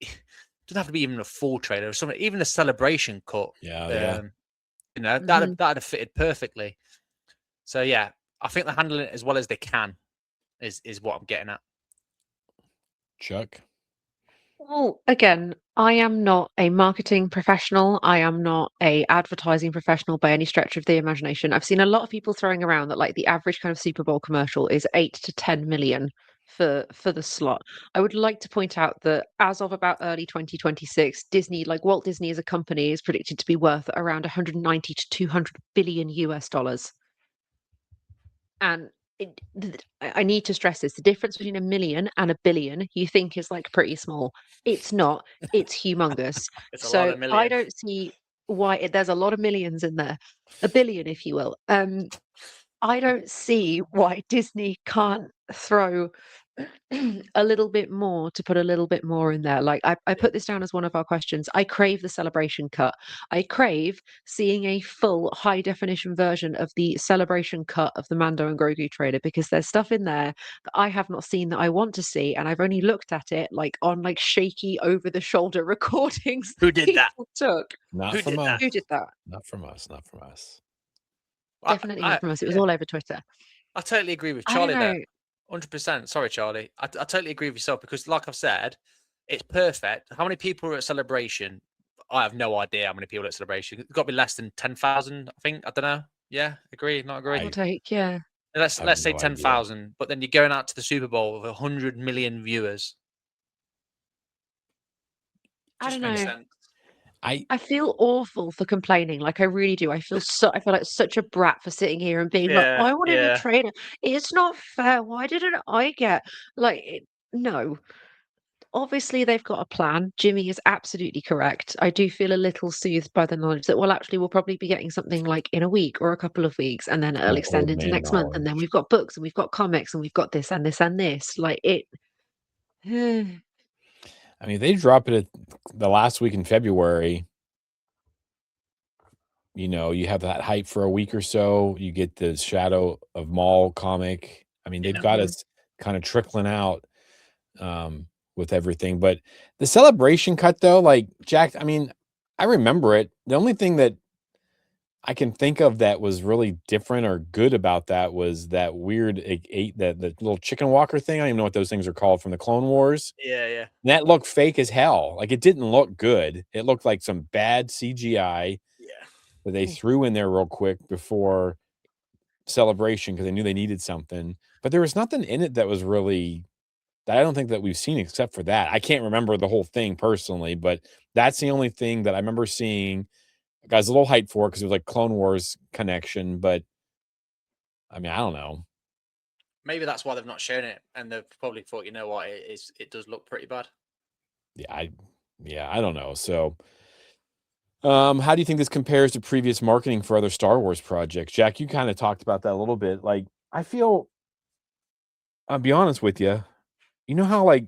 it doesn't have to be even a full trailer or something. Even a celebration cut. Yeah. You know, that'd have fitted perfectly. So yeah, I think they're handling it as well as they can. Is what I'm getting at. Chuck. Well, again, I am not a marketing professional. I am not a advertising professional by any stretch of the imagination. I've seen a lot of people throwing around that like the average kind of Super Bowl commercial is 8 to 10 million for the slot. I would like to point out that as of about early 2026, Disney, like Walt Disney as a company, is predicted to be worth around 190 to 200 billion US dollars. And I need to stress this, the difference between a million and a billion you think is like pretty small. It's not. It's humongous. It's a lot So of I million. don't see why there's a lot of millions in there, a billion, if you will. I don't see why Disney can't throw a little bit more to put a little bit more in there. Like I put this down as one of our questions. I crave the celebration cut. I crave seeing a full high definition version of the celebration cut of the Mando and Grogu trailer because there's stuff in there that I have not seen that I want to see, and I've only looked at it like on like shaky over the shoulder recordings. Who did that? People took. Not Who from did us. that? Who did that? Not from us. Not from us. Definitely not from us. It was all over Twitter. I totally agree with I don't Charlie there. know. 100%. Sorry, Charlie. I totally agree with yourself because, like I've said, it's perfect. How many people are at Celebration? I have no idea how many people are at Celebration. It's got to be less than 10,000, I think. I don't know. Yeah, agree, not agree. I'll take, yeah. Let's have say no idea. 10,000, but then you're going out to the Super Bowl with 100 million viewers. I Just don't makes know. sense. I feel awful for complaining. Like I really do. I feel like such a brat for sitting here and being like, Yeah, I wanted a yeah. trainer. It's not fair. Why didn't I get no. Obviously they've got a plan. Jimmy is absolutely correct. I do feel a little soothed by the knowledge that well actually we'll probably be getting something like in a week or a couple of weeks and then it'll That extend old into man next month and then knowledge. we've got books and we've got comics and we've got this and this and this. Like it I mean, they drop it at the last week in February. You know, you have that hype for a week or so. You get the Shadow of Maul comic. I mean, they've got us kind of trickling out with everything. But the celebration cut, though, like Jack, I mean, I remember it. The only thing that I can think of that was really different or good about that was that weird the little chicken walker thing. I don't even know what those things are called from the Clone Wars. Yeah. And that looked fake as hell. Like it didn't look good. It looked like some bad CGI that they threw in there real quick before Celebration because they knew they needed something. But there was nothing in it that was really that I don't think that we've seen except for that. I can't remember the whole thing personally, but that's the only thing that I remember seeing. I was a little hyped for because it was like Clone Wars connection, but I mean, I don't know. Maybe that's why they've not shown it, and they've probably thought, you know what, it does look pretty bad. I don't know. So, how do you think this compares to previous marketing for other Star Wars projects? Jack, you kind of talked about that a little bit. Like, I feel, I'll be honest with you. You know how like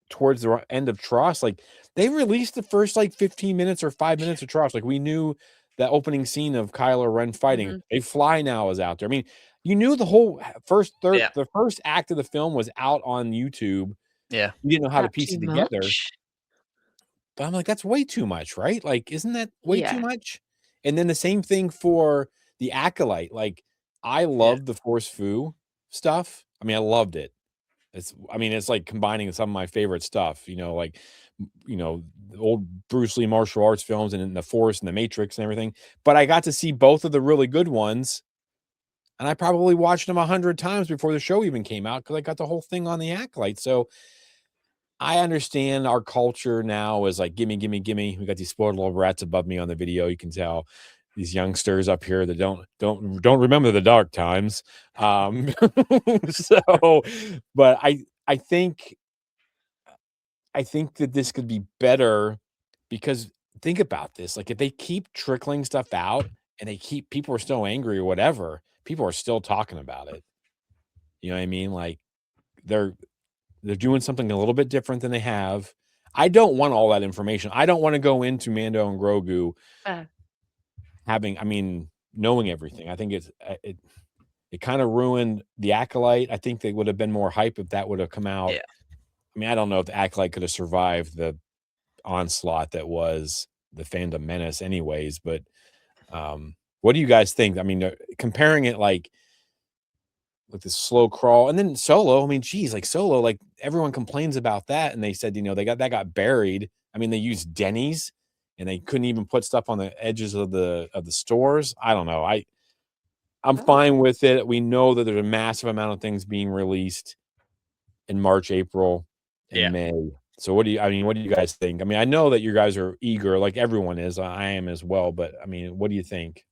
towards the end of Tross, like they released the first like 15 minutes or 5 minutes of Tross. Like we knew that opening scene of Kylo Ren fighting. A Fly Now is out there. I mean, you knew the whole the first act of the film was out on YouTube. Yeah. You didn't know how to piece it together. But I'm like, that's way too much, right? Like, isn't that way too much? And then the same thing for the Acolyte. Like, I loved the Force Fu stuff. I mean, I loved it. It's like combining some of my favorite stuff, like, the old Bruce Lee martial arts films and in the Force and the Matrix and everything. But I got to see both of the really good ones. And I probably watched them 100 times before the show even came out because I got the whole thing on the Acolyte. So I understand our culture now is like, gimme, gimme, gimme. We got these spoiled little rats above me on the video. You can tell these youngsters up here that don't remember the dark times. So, but I think that this could be better because think about this. Like if they keep trickling stuff out and people are still angry or whatever. People are still talking about it. You know what I mean? Like they're doing something a little bit different than they have. I don't want all that information. I don't want to go into Mando and Grogu knowing everything. I think it kind of ruined the Acolyte. I think they would have been more hype if that would have come out. Yeah. I mean, I don't know if the Acolyte could have survived the onslaught that was the Fandom Menace anyways, but what do you guys think? I mean, comparing it like the slow crawl and then Solo, I mean, geez, like Solo, like everyone complains about that, and they said, that got buried. I mean, they used Denny's and they couldn't even put stuff on the edges of the stores. I don't know. I'm fine with it. We know that there's a massive amount of things being released in March, April, and May. So what do you guys think? I mean, I know that you guys are eager, like everyone is. I am as well, but I mean, what do you think?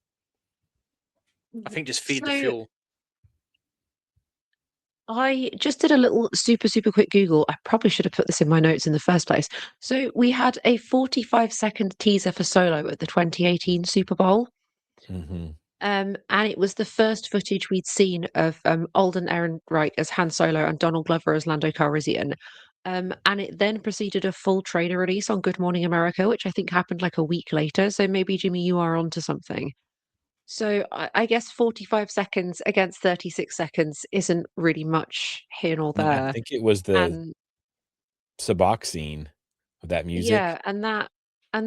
I think just feed the fuel. I just did a little super quick Google. I probably should have put this in my notes in the first place. So we had a 45-second teaser for Solo at the 2018 Super Bowl. Mm-hmm. And it was the first footage we'd seen of Alden Ehrenreich as Han Solo and Donald Glover as Lando Calrissian. And it then preceded a full trailer release on Good Morning America, which I think happened like a week later. So maybe, Jimmy, you are onto something. So I guess 45 seconds against 36 seconds isn't really much here nor there. I think it was the Sabak scene of that music. Yeah, and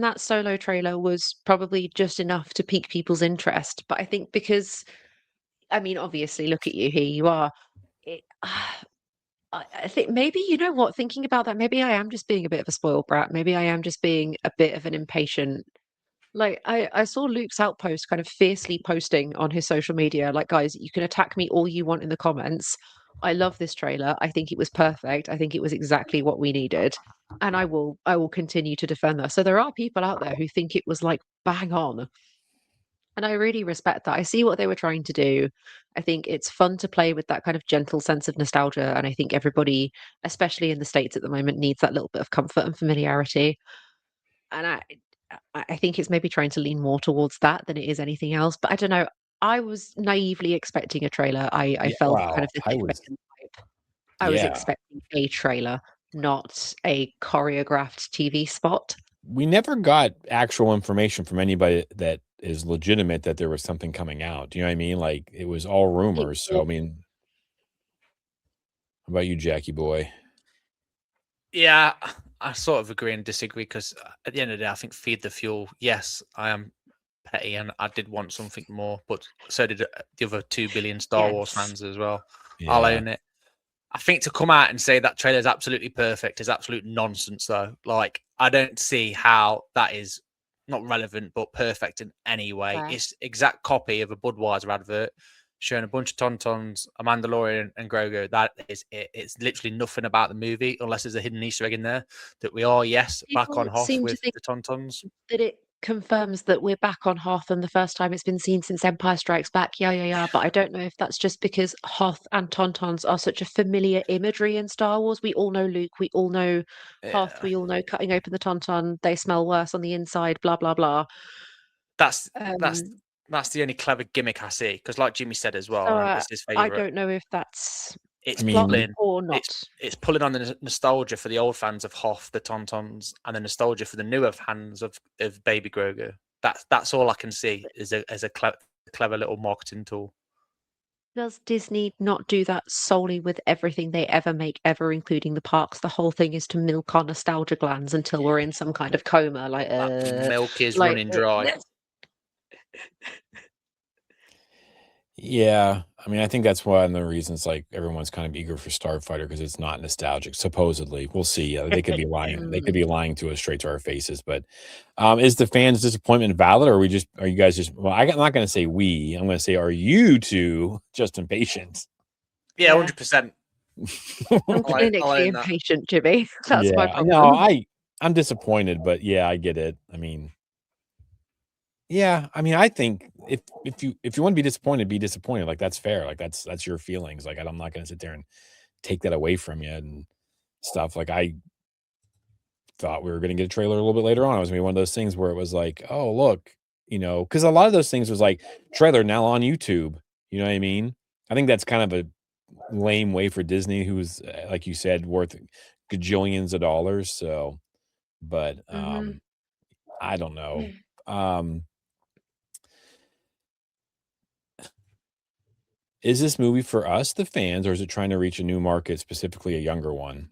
that Solo trailer was probably just enough to pique people's interest. But I think because, I mean, obviously, look at you, here you are. I think maybe, you know what, thinking about that, maybe I am just being a bit of a spoiled brat. Maybe I am just being a bit of an impatient. Like, I saw Luke's outpost kind of fiercely posting on his social media, like, guys, you can attack me all you want in the comments. I love this trailer. I think it was perfect. I think it was exactly what we needed. And I will continue to defend that. So there are people out there who think it was like bang on. And I really respect that. I see what they were trying to do. I think it's fun to play with that kind of gentle sense of nostalgia. And I think everybody, especially in the States at the moment, needs that little bit of comfort and familiarity. And I think it's maybe trying to lean more towards that than it is anything else. But I don't know. I was naively expecting a trailer. I felt kind of the thick bacon hype. I was expecting a trailer, not a choreographed TV spot. We never got actual information from anybody that is legitimate that there was something coming out. Do you know what I mean? Like it was all rumors. So I mean, how about you, Jackie boy? Yeah, I sort of agree and disagree because at the end of the day, I think feed the fuel. Yes, I am petty and I did want something more, but so did the other 2 billion Star Wars fans as well. Yeah. I'll own it. I think to come out and say that trailer is absolutely perfect is absolute nonsense, though. Like, I don't see how that is not relevant but perfect in any way. Right. It's exact copy of a Budweiser advert showing a bunch of Tauntauns, a Mandalorian, and Grogu. That is it. It's literally nothing about the movie unless there's a hidden Easter egg in there that we are, yes, people back on Hoth with the Tauntauns. That it confirms that we're back on Hoth and the first time it's been seen since Empire Strikes Back. Yeah. But I don't know if that's just because Hoth and Tauntauns are such a familiar imagery in Star Wars. We all know Luke. We all know Hoth. We all know cutting open the Tauntaun. They smell worse on the inside. Blah blah blah. That's the only clever gimmick I see, because like Jimmy said as well, it's his favorite. I don't know if that's pulling or not. It's pulling on the nostalgia for the old fans of Hoth, the Tauntauns, and the nostalgia for the newer fans of Baby Grogu. That's all I can see as a clever little marketing tool. Does Disney not do that solely with everything they ever make, ever, including the parks? The whole thing is to milk our nostalgia glands until we're in some kind of coma. Like milk is running dry. Yeah, I mean, I think that's one of the reasons like everyone's kind of eager for Starfighter because it's not nostalgic. Supposedly, we'll see. They could be lying. They could be lying to us straight to our faces. But is the fans' disappointment valid, or are you guys just? Well, I'm not going to say we. I'm going to say, are you two just impatient? Yeah, 100%. I'm clinically impatient, Jimmy. That's my problem. No, I'm disappointed, but yeah, I get it. I mean. Yeah, I mean, I think if you want to be disappointed. Like that's fair. Like that's your feelings. Like I'm not going to sit there and take that away from you and stuff. Like I thought we were going to get a trailer a little bit later on. It was going to be one of those things where it was like, oh look, because a lot of those things was like trailer now on YouTube. You know what I mean? I think that's kind of a lame way for Disney, who's like you said, worth gajillions of dollars. So, but Mhm. I don't know. Is this movie for us, the fans, or is it trying to reach a new market, specifically a younger one?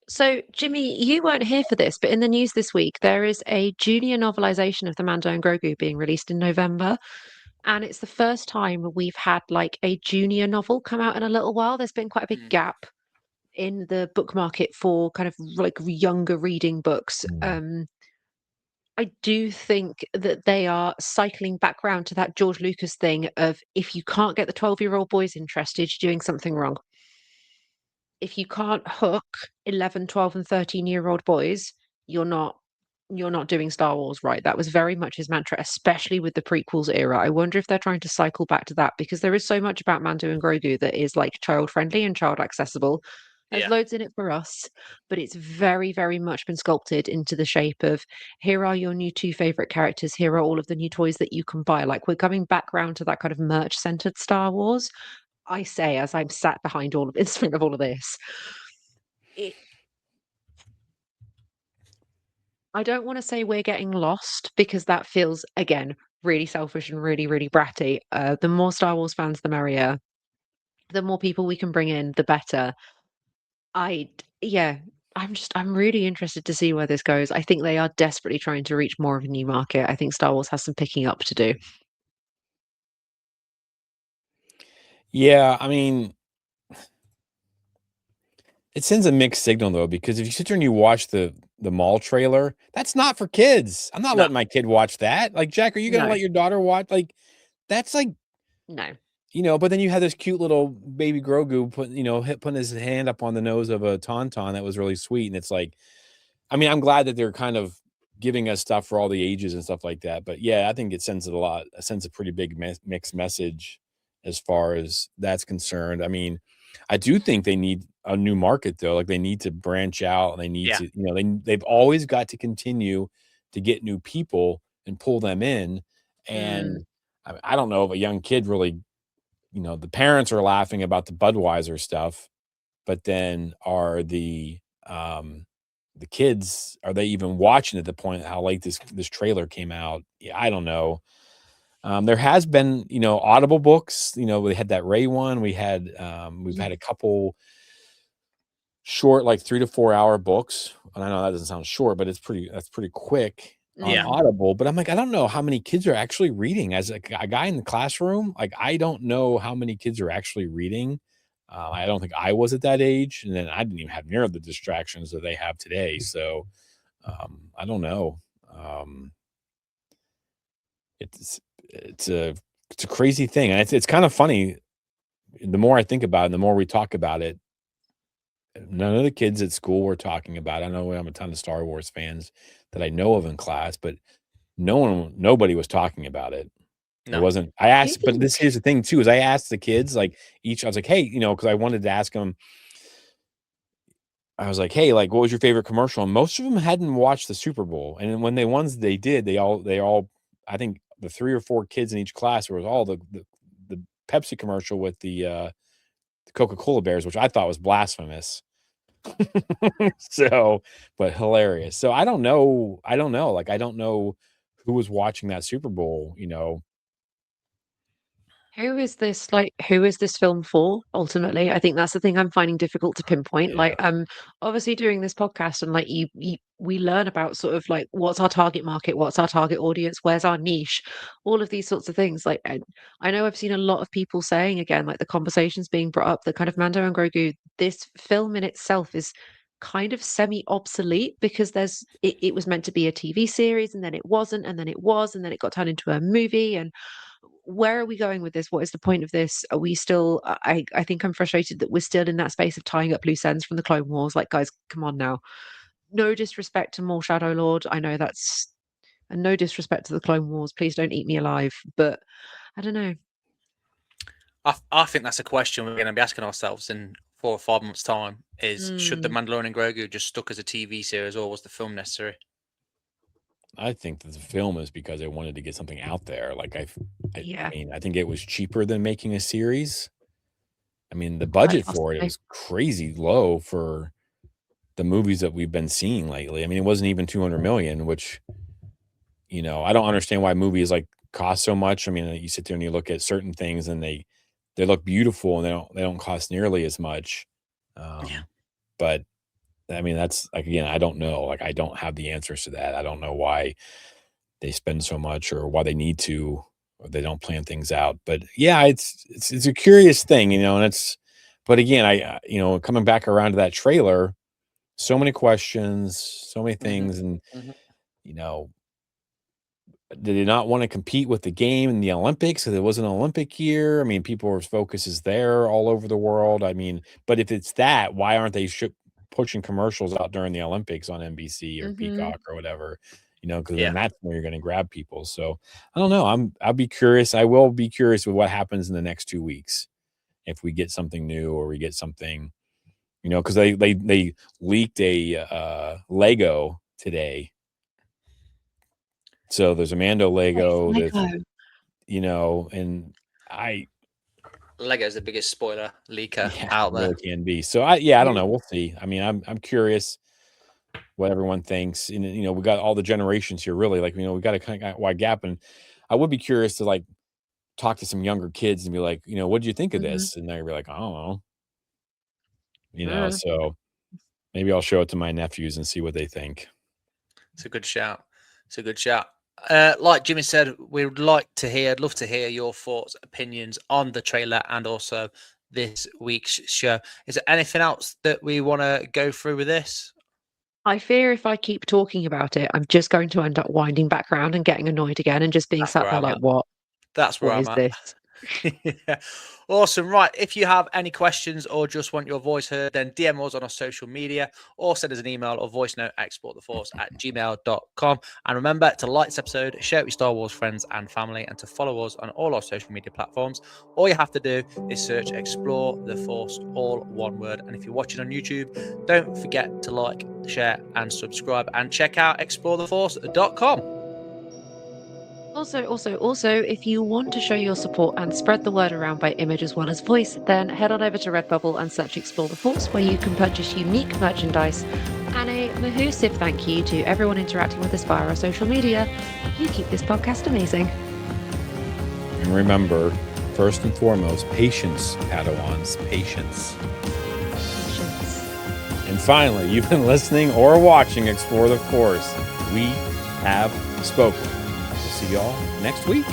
So, Jimmy, you weren't here for this, but in the news this week, there is a junior novelization of the Mando and Grogu being released in November. And it's the first time we've had like a junior novel come out in a little while. There's been quite a big gap in the book market for kind of like younger reading books. I do think that they are cycling back round to that George Lucas thing of if you can't get the 12-year-old boys interested, you're doing something wrong. If you can't hook 11, 12, and 13-year-old boys, you're not you're not doing Star Wars right. That was very much his mantra, especially with the prequels era. I wonder if they're trying to cycle back to that because there is so much about Mando and Grogu that is like child friendly and child accessible. There's Yeah. loads in it for us, but it's very, very much been sculpted into the shape of here are your new two favorite characters. Here are all of the new toys that you can buy. Like we're coming back round to that kind of merch centered Star Wars. I say as I'm sat behind all of in front of all of this. It, I don't want to say we're getting lost because that feels again really selfish and really, really bratty. The more Star Wars fans, the merrier. The more people we can bring in, the better. Yeah, I'm really interested to see where this goes. I think they are desperately trying to reach more of a new market. I think Star Wars has some picking up to do. Yeah, I mean, it sends a mixed signal though, because if you sit there and you watch the mall trailer, that's not for kids. I'm not No. letting my kid watch that. Like, Jack, are you gonna No, let your daughter watch? Like, that's like, no. but then you had this cute little baby Grogu putting his hand up on the nose of a tauntaun that was really sweet, and it's like, I mean, I'm glad that they're kind of giving us stuff for all the ages and stuff like that. But yeah, I think it sends a pretty big mixed message as far as that's concerned. I mean, I do think they need a new market though. Like they need to branch out and they need Yeah. to, they've always got to continue to get new people and pull them in. Mm, And I don't know if a young kid really, the parents are laughing about the Budweiser stuff, but then are the kids, are they even watching at the point how late this trailer came out? Yeah, I don't know. There has been, Audible books. We had that Ray one. We've had a couple short, like 3 to 4 hour books. And I know that doesn't sound short, but that's pretty quick on Yeah. Audible. But I'm like, I don't know how many kids are actually reading. As a guy in the classroom, like I don't know how many kids are actually reading. I don't think I was at that age, and then I didn't even have near the distractions that they have today. So I don't know. It's a crazy thing, and it's kind of funny. The more I think about it, the more we talk about it. None of the kids at school were talking about it. I know I'm a ton of Star Wars fans that I know of in class, but nobody was talking about it. It No. wasn't. I do you asked, but think? here's the thing too: is I asked the kids like each. I was like, hey, because I wanted to ask them. I was like, hey, like, what was your favorite commercial? And most of them hadn't watched the Super Bowl, and then when they ones they did, they all. I think the 3 or 4 kids in each class was all the Pepsi commercial with the Coca-Cola bears, which I thought was blasphemous. So, but hilarious. So I don't know. Like, I don't know who was watching that Super Bowl. Who is this film for ultimately? I think that's the thing I'm finding difficult to pinpoint. Yeah. Like, obviously doing this podcast and like we learn about sort of like what's our target market, what's our target audience, where's our niche, all of these sorts of things. Like, I know I've seen a lot of people saying again, like the conversations being brought up that kind of Mando and Grogu, this film in itself is kind of semi obsolete because it was meant to be a TV series and then it wasn't and then it was and then it got turned into a movie and where are we going with this? What is the point of this? Are we still? I think I'm frustrated that we're still in that space of tying up loose ends from the Clone Wars. Like, guys, come on now. No disrespect to Maul Shadow Lord. I know that's and no disrespect to the Clone Wars. Please don't eat me alive. But I don't know. I think that's a question we're going to be asking ourselves in 4 or 5 months' time: is should the Mandalorian and Grogu just stuck as a TV series, or was the film necessary? I think that the film is because they wanted to get something out there. Like I Yeah, mean, I think it was cheaper than making a series. I mean, the quite budget for it possibly. was crazy low for the movies that we've been seeing lately. I mean, it wasn't even 200 million, which, I don't understand why movies like cost so much. I mean, you sit there and you look at certain things and they look beautiful and they don't cost nearly as much. Yeah. But I mean, that's like, again, I don't know. Like, I don't have the answers to that. I don't know why they spend so much or why they need to, or they don't plan things out. But yeah, it's a curious thing, but again, coming back around to that trailer, so many questions, so many Mhm. things. And, Mhm. you know, did they not want to compete with the game in the Olympics? Because it was an Olympic year. I mean, people's focus is there all over the world. I mean, but if it's that, why aren't they pushing commercials out during the Olympics on NBC or Mhm. Peacock or whatever? Because then Yeah. that's where you're going to grab people. So I don't know. I'll be curious. I will be curious with what happens in the next 2 weeks if we get something new or we get something, because they leaked a Lego today. So there's a Mando Yes, Lego that Lego. and I Lego's the biggest spoiler leaker yeah, out it there. really can be. So I don't Yeah. know. We'll see. I mean, I'm curious what everyone thinks. And we got all the generations here, really. Like, we got a kind of wide gap. And I would be curious to like talk to some younger kids and be like, what do you think of Mhm. this? And they'd be like, I don't know. Mm. So maybe I'll show it to my nephews and see what they think. It's a good shout. It's a good shout. Like Jimmy said, I'd love to hear your thoughts, opinions on the trailer and also this week's show. Is there anything else that we want to go through with this? I fear if I keep talking about it, I'm just going to end up winding back round and getting annoyed again and just being That's sat where there I'm like, at. "What? That's where What I'm is at. this?" Yeah. Awesome. Right. If you have any questions or just want your voice heard, then DM us on our social media or send us an email or voice note at exporttheforce@gmail.com. And remember to like this episode, share it with Star Wars friends and family, and to follow us on all our social media platforms. All you have to do is search Explore the Force, all one word. And if you're watching on YouTube, don't forget to like, share, and subscribe. And check out exploretheforce.com. Also, if you want to show your support and spread the word around by image as well as voice, then head on over to Redbubble and search Explore the Force, where you can purchase unique merchandise. And a massive thank you to everyone interacting with us via our social media. You keep this podcast amazing. And remember, first and foremost, patience, Padawans, patience. Patience. And finally, you've been listening or watching Explore the Force. We have spoken. We'll see y'all next week.